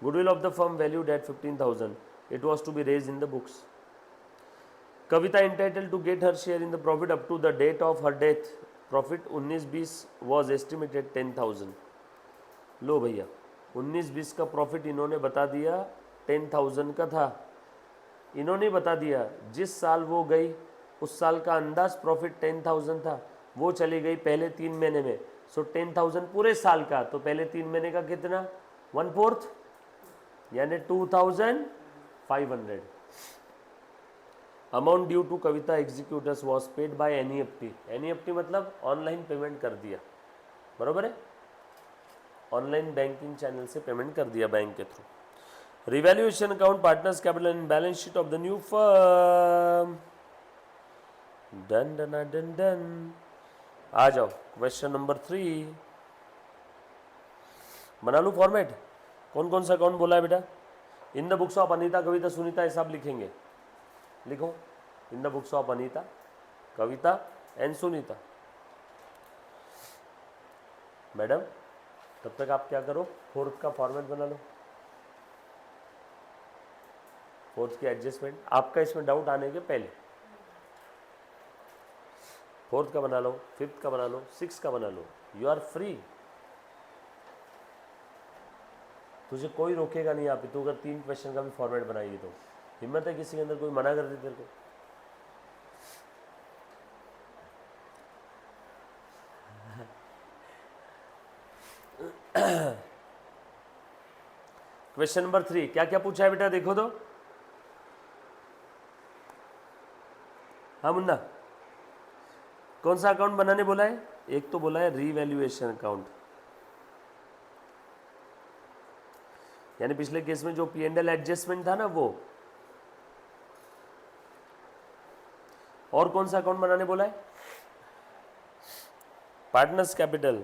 Goodwill of the firm valued at 15,000. It was to be raised in the books. Kavita entitled to get her share in the profit up to the date of her death. Profit 19-20 was estimated 10,000. लो भैया 19-20 का profit इन्होंने बता दिया 10,000 का था। इन्होंने बता दिया जिस साल वो गई उस साल का अंदाज प्रॉफिट 10,000 था, वो चली गई पहले 3 महीने में। सो 10,000 पूरे साल का, तो पहले 3 महीने का कितना, 1/4 यानी 2,500। Amount due to Kavita executors was paid by NEFT। NEFT मतलब ऑनलाइन पेमेंट कर दिया, बराबर है, ऑनलाइन बैंकिंग चैनल से पेमेंट कर दिया बैंक के through. Revaluation account, partners capital and balance sheet of the new firm. Done done done done. आ जाओ क्वेश्चन नंबर 3, बना लूँ फॉर्मेट। कौन कौन सा अकाउंट बोला है बेटा, in the books of Anita, Kavita, Sunita, ऐसा आप लिखेंगे। लिखो in the books of Anita, Kavita and Sunita. Madam तब तक आप क्या करो, 4th का फॉर्मेट बना लो, 4th की एडजस्टमेंट। आपका इसमें डाउट आने के पहले 4th का बना लो, 5th का बना लो, 6th का बना लो, यू आर फ्री। तुझे कोई रोकेगा नहीं यहाँ पे। तू अगर 3 क्वेश्चन का भी फॉर्मेट बनाएगी तो हिम्मत है किसी के अंदर कोई मना कर दे तेरे को? क्वेश्चन नंबर 3 क्या क्या पूछा है बेटा, देखो तो। हाँ मुन्ना, कौन सा अकाउंट बनाने बोला है? एक तो बोला है रीवैल्यूएशन अकाउंट, यानी पिछले केस में जो P&L एडजस्टमेंट था ना वो। और कौन सा अकाउंट बनाने बोला है? पार्टनर्स कैपिटल,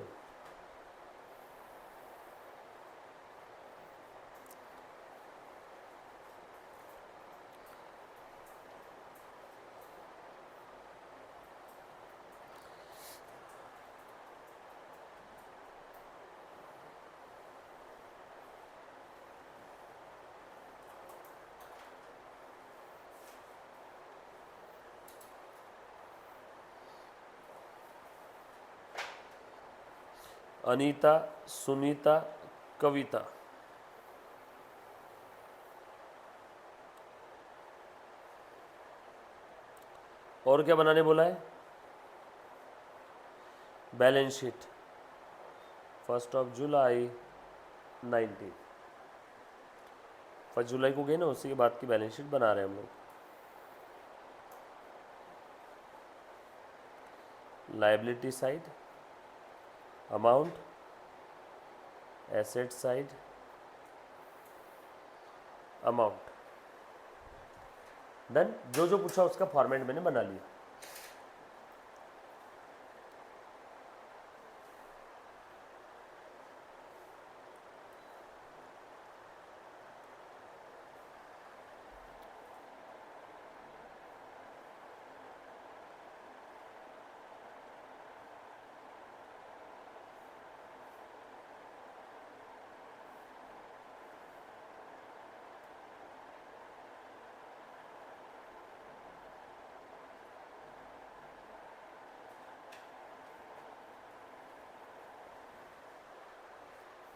अनीता, सुनीता, कविता। और क्या बनाने बोला है? बैलेंस शीट 1 जुलाई 19, 1 जुलाई को गए ना, उसी के बाद की बैलेंस शीट बना रहे हैं हम लोग। Liability side, amount, asset side, amount. Done. जो जो पूछा उसका फॉर्मेट मैंने बना लिया।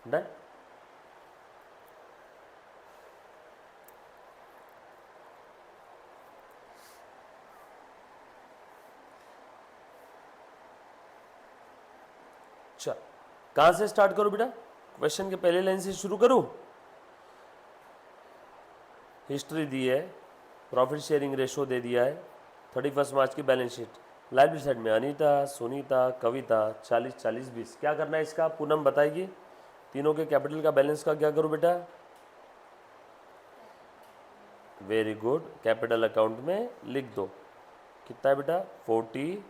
डन। अच्छा, कहां से स्टार्ट करूं बेटा? क्वेश्चन के पहले लाइन से शुरू करूं? हिस्ट्री दी है, प्रॉफिट शेयरिंग रेशो दे दिया है, 31 मार्च की बैलेंस शीट। लाइबिलिटी साइड में अनीता, सुनीता, कविता, 40 40 20। क्या करना है इसका? पूनम बताएगी। तीनों के कैपिटल का बैलेंस का क्या करूं बेटा? वेरी गुड, कैपिटल अकाउंट में लिख दो। कितना है बेटा? 40,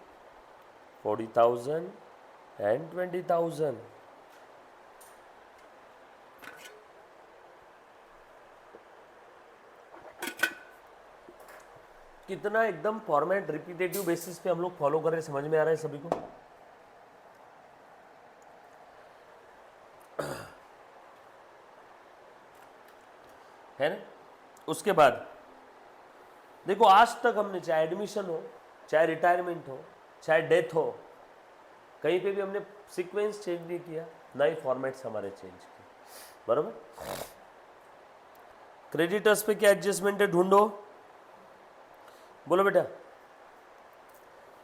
40,000 एंड 20,000। कितना एकदम फॉर्मेट रिपीटेटिव बेसिस पे हम लोग फॉलो कर रहे हैं, समझ में आ रहा है सभी को? है ना? उसके बाद देखो, आज तक हमने चाहे एडमिशन हो, चाहे रिटायरमेंट हो, चाहे डेथ हो, कहीं पे भी हमने सीक्वेंस चेंज नहीं किया, ना ही फॉर्मेट्स हमारे चेंज किए। बराबर। क्रेडिटर्स पे क्या एडजस्टमेंट है ढूंढो, बोलो बेटा।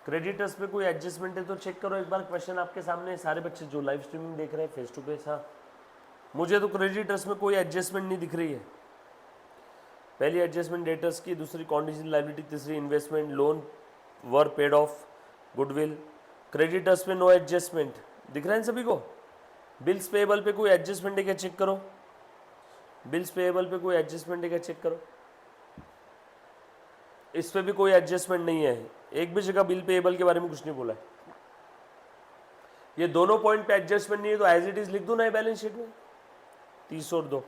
क्रेडिटर्स पे कोई एडजस्टमेंट है तो चेक करो एक बार। क्वेश्चन आपके सामने, सारे बच्चे जो लाइव स्ट्रीमिंग देख रहे हैं फेस टू फेस। हाँ, मुझे तो क्रेडिटर्स में कोई एडजस्टमेंट नहीं दिख रही है। पहली एडजस्टमेंट डेटर्स की, दूसरी कॉन्टिजेंट लायबिलिटी, तीसरी investment, loan were paid of, goodwill. Creditors पे नो एडजस्टमेंट दिख रहा है सभी को। बिल्स पेएबल पे कोई एडजस्टमेंट है क्या चेक करो। बिल्स पेएबल पे कोई एडजस्टमेंट है क्या चेक करो। इस पे भी कोई एडजस्टमेंट नहीं है। एक भी जगह बिल पेएबल के बारे में कुछ नहीं बोला है। ये दोनों पॉइंट पे एडजस्टमेंट नहीं है तो एज इट इज लिख दो ना बैलेंस शीट में, 30 और 2।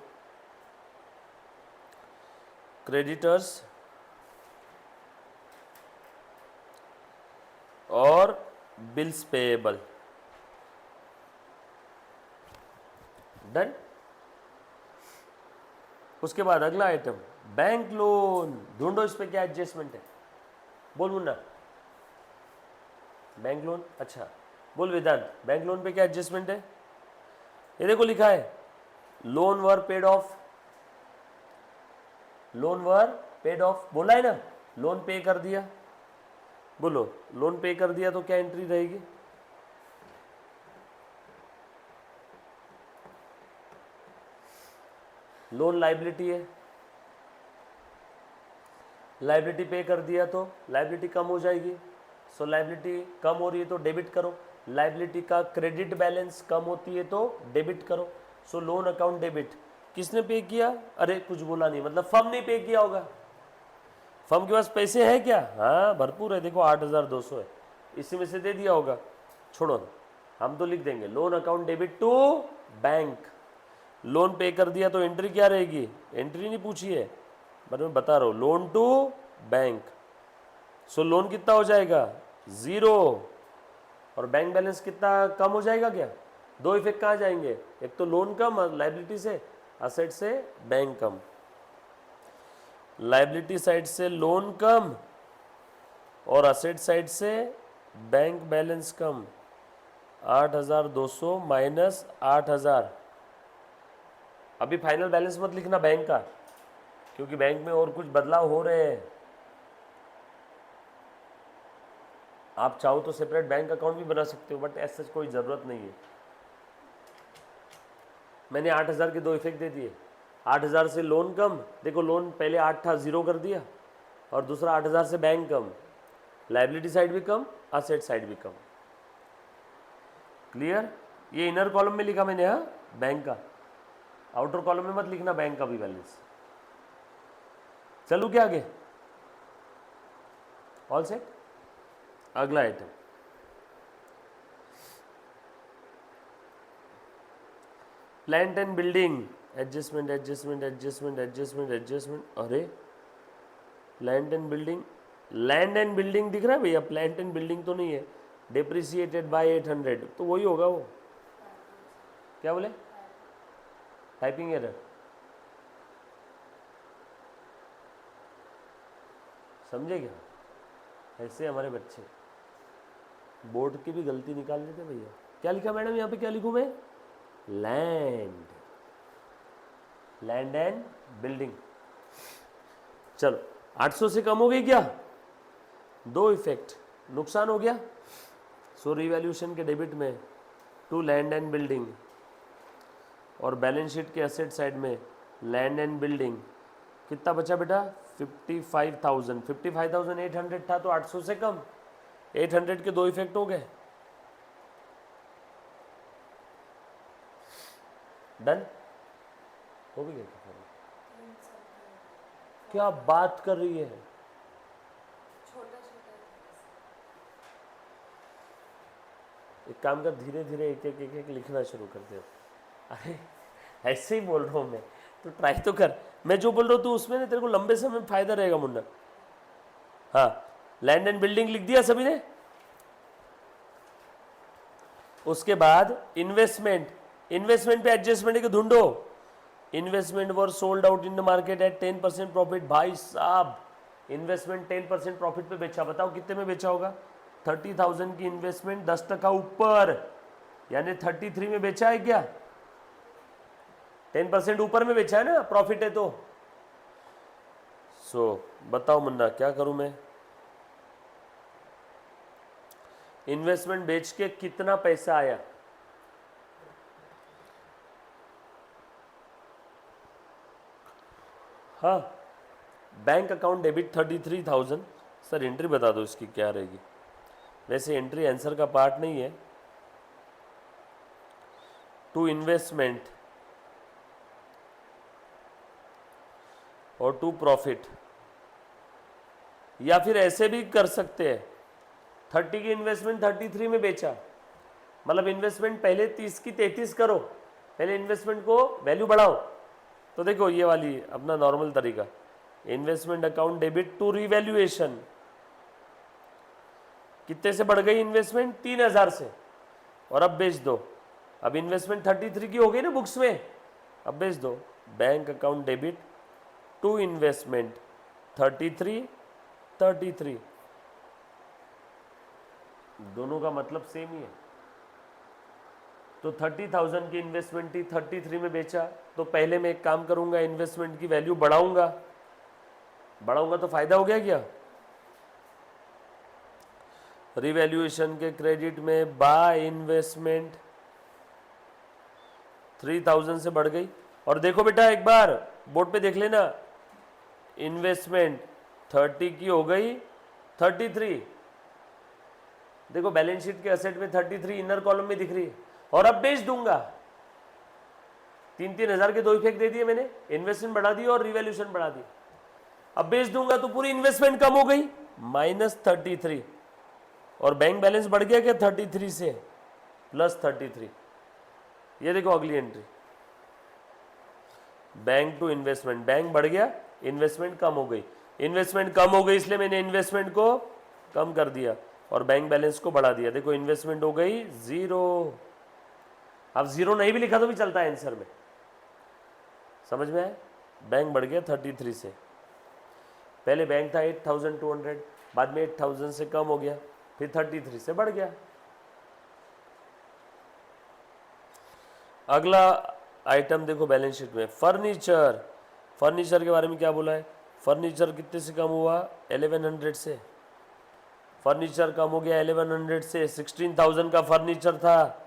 क्रेडिटर्स और बिल्स पेएबल। डन। उसके बाद अगला आइटम, बैंक लोन। ढूंढो इस पे क्या एडजस्टमेंट है, बोल मुन्ना। बैंक लोन, अच्छा बोल वेदांत, बैंक लोन पे क्या एडजस्टमेंट है? ये देखो लिखा है loan were paid of, loan were paid of बोला है ना, लोन पे कर दिया, बोलो लोन पे कर दिया तो क्या एंट्री रहेगी? लोन लाइबिलिटी है, लाइबिलिटी पे कर दिया तो लाइबिलिटी कम हो जाएगी, सो लाइबिलिटी कम हो रही है तो डेबिट करो, लाइबिलिटी का क्रेडिट बैलेंस कम होती है तो डेबिट करो, सो लोन अकाउंट डेबिट। किसने पे किया? अरे कुछ बोला नहीं, मतलब फर्म ने पे किया होगा। फर्म के पास पैसे हैं क्या? हाँ भरपूर है, देखो 8,200 है, इसी में से दे दिया होगा। छोड़ो ना, हम तो लिख देंगे loan account debit to bank. Loan pay कर दिया तो एंट्री क्या रहेगी? एंट्री नहीं पूछी है, पर मैं बता रहा हूँ, loan to bank. So loan कितना हो जाएगा? 0, और बैंक बैलेंस कितना कम हो जाएगा क्या? दो इफेक्ट कहाँ जाएंगे? एक तो लोन कम लाइबिलिटी से, असेट से बैंक कम। लाइबिलिटी साइड से लोन कम और असेट साइड से बैंक बैलेंस कम। 8,200 माइनस 8,000। अभी फाइनल बैलेंस मत लिखना बैंक का, क्योंकि बैंक में और कुछ बदलाव हो रहे हैं। आप चाहो तो सेपरेट बैंक अकाउंट भी बना सकते हो, बट ऐसा कोई ज़रूरत नहीं है। मैंने 8,000 के दो इफेक्ट दे दिए। 8,000 से लोन कम, देखो लोन पहले 8 था, 0 कर दिया, और दूसरा 8,000 से बैंक कम, लाइबिलिटी साइड भी कम, असेट साइड भी कम। क्लियर? ये इनर कॉलम में लिखा मैंने, हाँ बैंक का, आउटर कॉलम में मत लिखना बैंक का भी बैलेंस। चलू क्या आगे? All set. अगला item, plant and building, adjustment adjustment adjustment adjustment adjustment. अरे plant and building, land and building दिख रहा है भैया, प्लांट एंड बिल्डिंग तो नहीं है। डिप्रिसिएटेड बाय 800, तो वही होगा वो। क्या बोले? Typing error. समझे क्या? ऐसे हमारे बच्चे बोर्ड की भी गलती निकाल लेते भैया। क्या लिखा मैडम यहाँ पे? क्या लिखूँ मैं? Land, land and building. चलो 800 से कम हो गई क्या? दो इफेक्ट, नुकसान हो गया, सो रिवैल्यूएशन के डेबिट में टू लैंड एंड बिल्डिंग, और बैलेंस शीट के एसेट साइड में लैंड एंड बिल्डिंग। कितना बचा बेटा? 55,000। 55,800 था तो 800 से कम, 800 के दो इफेक्ट हो गए। डन हो भी गया? क्या बात कर रही है? एक काम कर, धीरे धीरे एक एक एक एक लिखना शुरू कर दे। अरे ऐसे ही बोल रहा हूँ मैं, तो ट्राई तो कर। मैं जो बोल रहा हूँ तू उसमें ना, तेरे को लंबे समय में फायदा रहेगा मुन्ना। हाँ, लैंड एंड बिल्डिंग लिख दिया सभी ने। उसके बाद इन्वेस्टमेंट, इन्वेस्टमेंट पे एडजस्टमेंट के ढूंढो। Investment were sold out in the market at 10% profit. भाई साहब इन्वेस्टमेंट 10% प्रॉफिट पे बेचा, बताओ कितने में बेचा होगा? 30,000 की इन्वेस्टमेंट 10% ऊपर, यानी 33 में बेचा है क्या? 10% ऊपर में बेचा है ना, प्रॉफिट है तो। सो बताओ मुन्ना क्या करूं मैं? इन्वेस्टमेंट बेच के कितना पैसा आया? हाँ, bank account debit 33,000। Sir entry बता दो इसकी क्या रहेगी? वैसे एंट्री आंसर का पार्ट नहीं है। टू इन्वेस्टमेंट और टू प्रॉफिट, या फिर ऐसे भी कर सकते हैं, 30 की इन्वेस्टमेंट 33 में बेचा, मतलब इन्वेस्टमेंट पहले 30 की 33 करो, पहले इन्वेस्टमेंट को वैल्यू बढ़ाओ। तो देखो ये वाली अपना नॉर्मल तरीका, investment account debit to revaluation. कितने से बढ़ गई इन्वेस्टमेंट? 3,000 से, और अब बेच दो। अब इन्वेस्टमेंट 33 की हो गई ना बुक्स में, अब बेच दो। Bank account debit to investment 33 33। दोनों का मतलब सेम ही है। तो 30,000 की इन्वेस्टमेंट थी, 33 में बेचा, तो पहले मैं एक काम करूंगा, इन्वेस्टमेंट की वैल्यू बढ़ाऊंगा, बढ़ाऊंगा तो फायदा हो गया क्या? रिवैल्यूएशन के क्रेडिट में बाय इन्वेस्टमेंट 3000 से बढ़ गई। और देखो बेटा एक बार बोर्ड पे देख लेना, इन्वेस्टमेंट 30 की हो गई 33। देखो बैलेंस शीट के असेट में 33 इनर कॉलम में दिख रही है। और अब बेच दूंगा, 3,000 के दो इफेक्ट दे दिए मैंने, इन्वेस्टमेंट बढ़ा दी और रिवैल्यूएशन बढ़ा दी। अब बेच दूंगा तो पूरी इन्वेस्टमेंट कम हो गई -33, और बैंक बैलेंस बढ़ गया क्या 33 से +33। ये देखो अगली entry, bank to investment, bank बढ़ गया, इन्वेस्टमेंट कम हो गई, इन्वेस्टमेंट कम हो गई इसलिए मैंने इन्वेस्टमेंट को कम कर दिया और बैंक बैलेंस को बढ़ा दिया। देखो इन्वेस्टमेंट हो गई 0। अब 0 नहीं भी लिखा तो भी चलता है आंसर में, समझ में आया? बैंक बढ़ गया 33 से, पहले बैंक था 8,200, बाद में 8,000 से कम हो गया, फिर 33 से बढ़ गया। अगला आइटम देखो बैलेंस शीट में, फर्नीचर। फर्नीचर के बारे में क्या बोला है? फर्नीचर कितने से कम हुआ? 1100 से। फर्नीचर कम हो गया 1100 से, 16,000 का फर्नीचर था,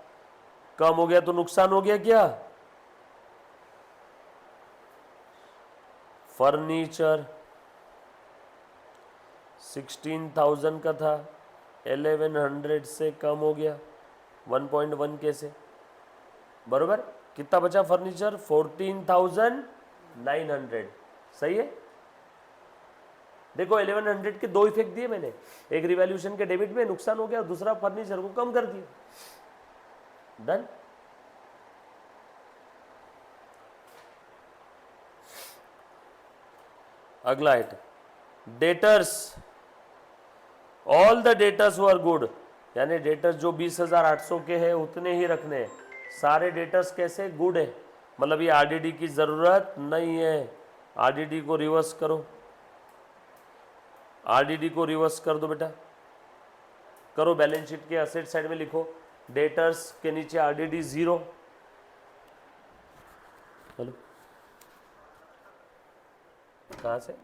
कम हो गया तो नुकसान हो गया क्या? फर्नीचर 16,000 का था, 1100 से कम हो गया 1.1 के से, बरोबर। कितना बचा फर्नीचर? 14,900, सही है। देखो 1100 के दो इफेक्ट दिए मैंने, एक रिवैल्यूएशन के डेबिट में नुकसान हो गया, दूसरा फर्नीचर को कम कर दिया, डन। अगला item, debtors. All the debtors were good, यानी डेटर्स जो 20,800 के हैं उतने ही रखने हैं। सारे डेटर्स कैसे? गुड है, मतलब ये आरडीडी की जरूरत नहीं है। आरडीडी को रिवर्स करो, आरडीडी को रिवर्स कर दो बेटा, करो। बैलेंस शीट के असेट साइड में लिखो, डेटर्स के नीचे आरडीडी 0। हेलो, कहाँ से?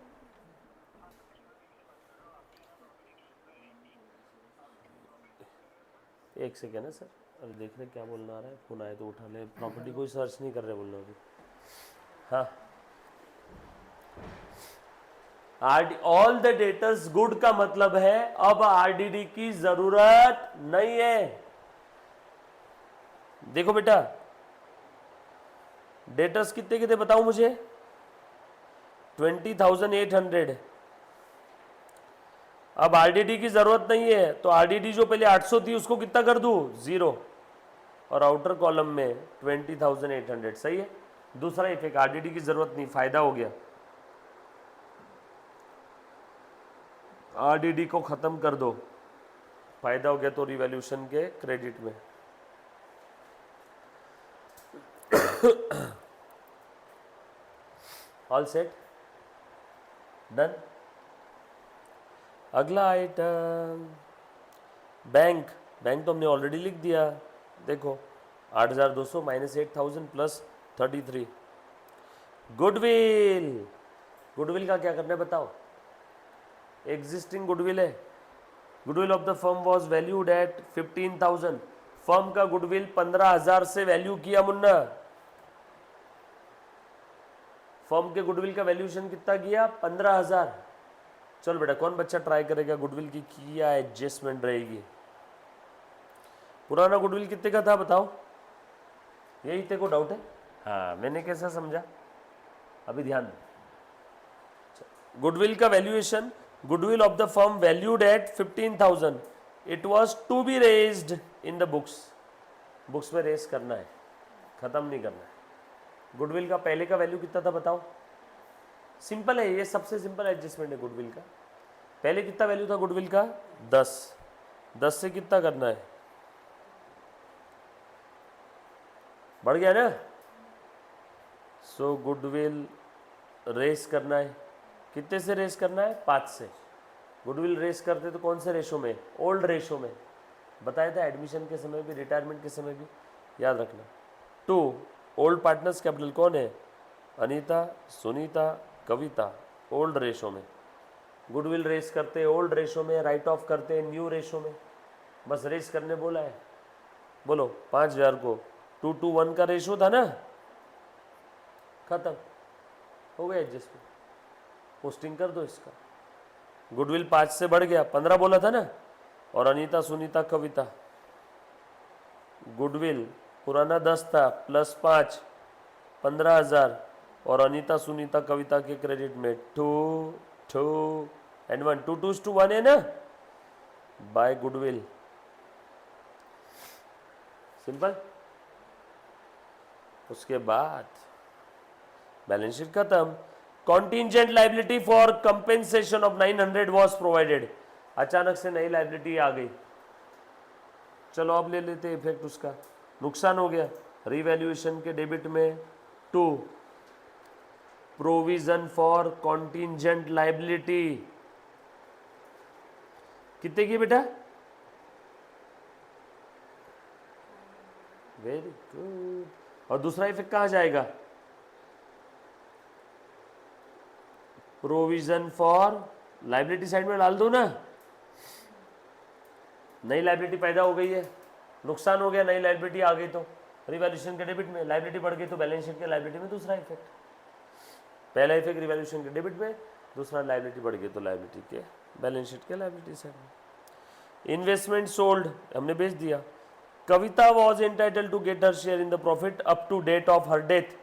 एक सेकेंड है सर, अरे देख रहे क्या बोलना आ रहा है, फोन आए तो उठा ले। प्रॉपर्टी कोई सर्च नहीं कर रहे बोलना अभी। हाँ, ऑल द डेटर्स गुड का मतलब है अब आरडीडी की जरूरत नहीं है। देखो बेटा डेटर्स कितने कितने बताओ मुझे? 20,800। अब आरडीडी की जरूरत नहीं है तो आरडीडी जो पहले 800 थी उसको कितना कर दूं? 0, और आउटर कॉलम में 20,800, सही है। दूसरा इफेक्ट, आरडीडी की जरूरत नहीं, फायदा हो गया, आरडीडी को खत्म कर दो, फायदा हो गया तो रिवैल्यूएशन के क्रेडिट में। All set, done. अगला आइटम बैंक। बैंक तो हमने ऑलरेडी लिख दिया, देखो 8,200 -8,000 +33। गुडविल, गुडविल का क्या करना है बताओ? एग्जिस्टिंग गुडविल है, goodwill of the firm was valued at 15,000। Firm का गुडविल 15,000 से वैल्यू किया मुन्ना। फर्म के गुडविल का वैल्यूएशन कितना किया? 15,000। चलो बेटा कौन बच्चा ट्राई करेगा गुडविल की क्या एडजस्टमेंट रहेगी? पुराना गुडविल कितने का था बताओ? यही तेरे को डाउट है? हाँ, मैंने कैसा समझा अभी ध्यान दो। गुडविल का valuation, goodwill of the firm valued at 15,000, it was to be raised in the books. Books में रेज करना है, खत्म नहीं करना है। गुडविल का पहले का वैल्यू कितना था बताओ? सिंपल है, ये सबसे सिंपल एडजस्टमेंट है गुडविल का। पहले कितना वैल्यू था गुडविल का? 10। 10 से कितना करना है? बढ़ गया ना। सो गुडविल रेस करना है, कितने से रेस करना है? 5 से। गुडविल रेस करते तो कौन से रेशो में? ओल्ड रेशो में। बताया था एडमिशन के समय भी, रिटायरमेंट के समय भी, याद रखना। 2 ओल्ड पार्टनर्स कैपिटल कौन है? अनीता, सुनीता, कविता, ओल्ड रेशो में। गुडविल रेस करते ओल्ड रेशो में, राइट ऑफ करते न्यू रेशो में, बस रेस करने बोला है। बोलो 5,000 को 2:1 का रेशो था ना, खत्म हो गया एडजस्टमेंट, पोस्टिंग कर दो इसका। गुडविल 5 से बढ़ गया, 15 बोला था ना, और अनीता, सुनीता, कविता, गुडविल पुराना 10 था प्लस 5 15,000, और अनीता, सुनीता, कविता के क्रेडिट में 2 2 एंड 1, 2 2 1 है ना, बाय गुडविल। सिंपल। उसके बाद बैलेंस शीट खत्म। Contingent liability for compensation of 900 was provided. अचानक से नई लाइबिलिटी आ गई, चलो अब ले लेते इफेक्ट उसका। नुकसान हो गया, रिवैल्यूएशन के डेबिट में 2, प्रोविजन फॉर कॉन्टिजेंट लाइबिलिटी कितने की बेटा? Very good. और दूसरा इफेक्ट कहाँ जाएगा? प्रोविजन फॉर लाइबिलिटी साइड में डाल दो ना, नई लाइबिलिटी पैदा हो गई है, नुकसान हो गया, नई लाइबिलिटी आ गई तो रिवैल्यूएशन के डेबिट में, लाइबिलिटी बढ़ गई तो बैलेंस शीट के लाइबिलिटी में दूसरा इफेक्ट। पहला इफेक्ट रिवैल्यूएशन के डेबिट में, दूसरा लाइबिलिटी बढ़ गई तो लाइबिलिटी के बैलेंस शीट के लाइबिलिटी साइड में। इन्वेस्टमेंट सोल्ड हमने बेच दिया। Kavita was entitled to get her share in the profit up to date of her death,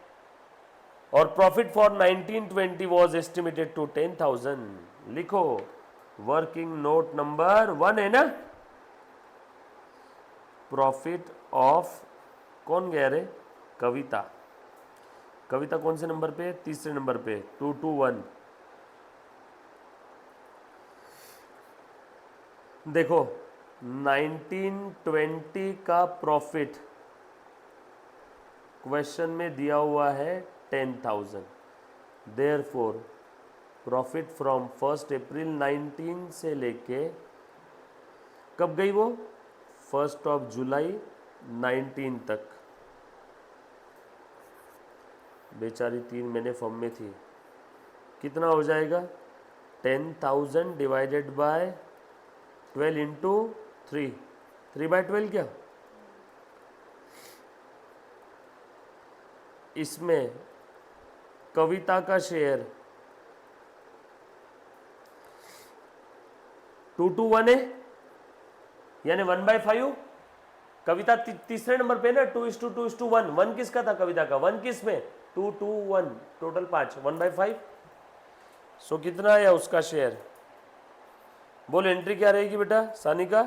और profit for 1920 was estimated to 10,000। लिखो, वर्किंग नोट नंबर 1 है ना, प्रॉफिट ऑफ कौन गया रे? कविता। कविता कौन से नंबर पे? तीसरे नंबर पे, 221। देखो 1920 का प्रॉफिट क्वेश्चन में दिया हुआ है 10,000, देयरफॉर प्रॉफिट फ्रॉम 1 अप्रैल 19 से लेके कब गई वो? 1 जुलाई 19 तक। बेचारी 3 महीने फॉर्म में थी, कितना हो जाएगा? 10,000 डिवाइडेड बाय 12 इंटू 3, 3/12 क्या? इसमें कविता का शेयर 2:1 है, यानी 1/5। कविता तीसरे नंबर पे ना, 2:2:1। 1 किसका था? कविता का। 1 किस में? 2:1, टोटल 5, 1/5। सो कितना आया उसका शेयर? बोल एंट्री क्या रहेगी बेटा सानिका?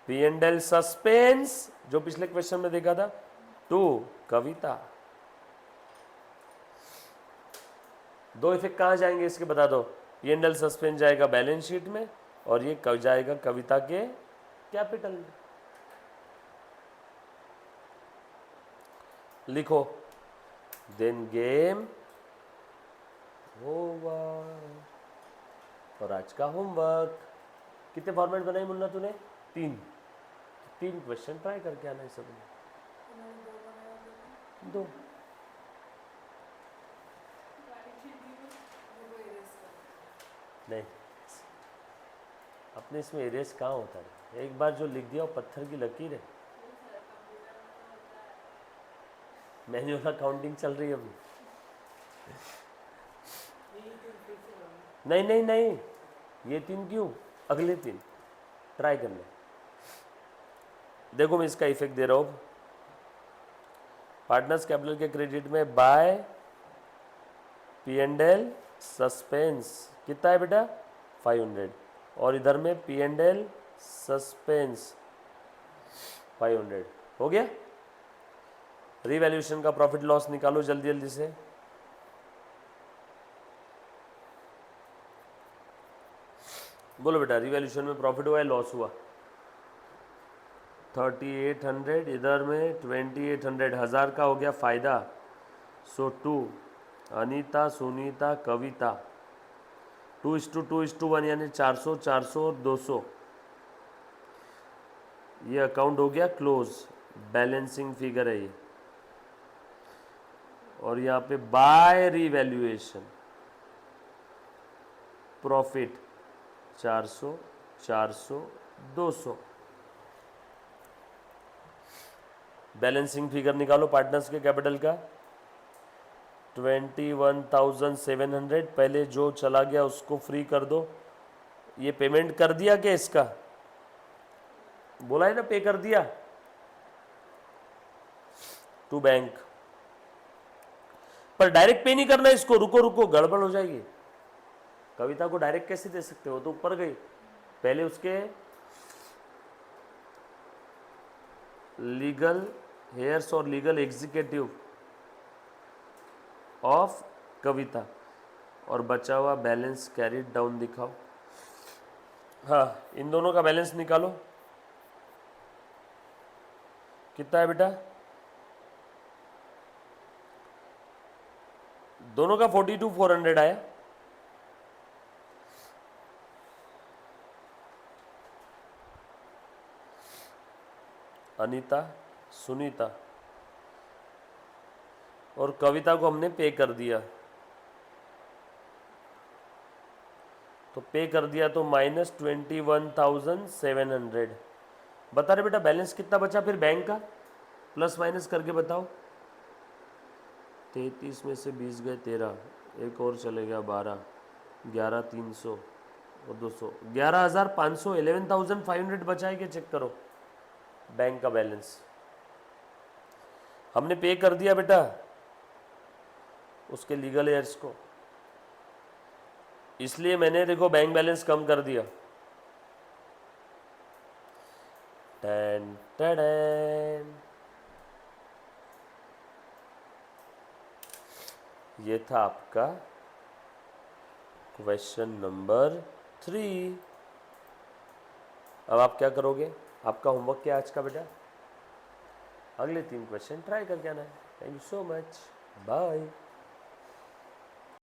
P&L सस्पेंस, जो पिछले क्वेश्चन में देखा था, 2 कविता। दो इफेक्ट कहाँ जाएंगे इसके बता दो। P&L सस्पेंस जाएगा बैलेंस शीट में, और ये जाएगा कविता के कैपिटल में। लिखो, देन गेम ओवर। और आज का होमवर्क, कितने फॉर्मेट बनाए मुन्ना तूने? 3 क्वेश्चन ट्राई करके आना है सब में। 2 नहीं, अपने इसमें इरेज कहाँ होता है? एक बार जो लिख दिया वो पत्थर की लकीर है। मैन्युअल अकाउंटिंग चल रही है अभी। नहीं नहीं नहीं, ये 3 क्यों? अगले 3 ट्राई कर ले। देखो मैं इसका इफेक्ट दे रहा हूँ। पार्टनर्स कैपिटल के क्रेडिट में बाय P&L सस्पेंस कितना है बेटा? 500, और इधर में P&L सस्पेंस 500 हो गया। रिवैल्यूएशन का प्रॉफिट लॉस निकालो जल्दी जल्दी से। बोलो बेटा, रिवैल्यूएशन में प्रॉफिट हुआ है लॉस हुआ? 3800, इधर में 2800, 1000 का हो गया फायदा। सो 2 अनीता, सुनीता, कविता, 2:2:1 यानी 400 400 200। ये अकाउंट हो गया क्लोज, बैलेंसिंग फिगर है ये। और यहाँ पे by revaluation profit 400, 400, 200। Balancing figure निकालो पार्टनर्स के कैपिटल का 21,700। पहले जो चला गया उसको फ्री कर दो। ये पेमेंट कर दिया क्या इसका? बोला है ना पे कर दिया टू बैंक। पर डायरेक्ट पे नहीं करना इसको, रुको रुको गड़बड़ हो जाएगी। कविता को डायरेक्ट कैसे दे सकते हो? तो ऊपर गई, पहले उसके लीगल हेयर्स और लीगल एग्जीक्यूटिव ऑफ कविता और बचा हुआ बैलेंस कैरिड डाउन दिखाओ। हाँ, इन दोनों का बैलेंस निकालो। कितना है बेटा? दोनों का 42,400 आया। अनीता, सुनीता और कविता को हमने पे कर दिया, तो पे कर दिया तो -21,700। बता रहे बेटा बैलेंस कितना बचा फिर बैंक का, प्लस माइनस करके बताओ। 33 में से 20 गए 13, एक और चले गया 12, 11,300 और 200, 11,500, 11,500 बचा है क्या? चेक करो बैंक का बैलेंस। हमने पे कर दिया बेटा उसके लीगल एयर्स को, इसलिए मैंने देखो बैंक बैलेंस कम कर दिया। टन टन। ये था आपका क्वेश्चन नंबर 3। अब आप क्या करोगे? आपका होमवर्क क्या है आज का बेटा? अगले 3 क्वेश्चन ट्राई करके आना है। Thank you so much, bye.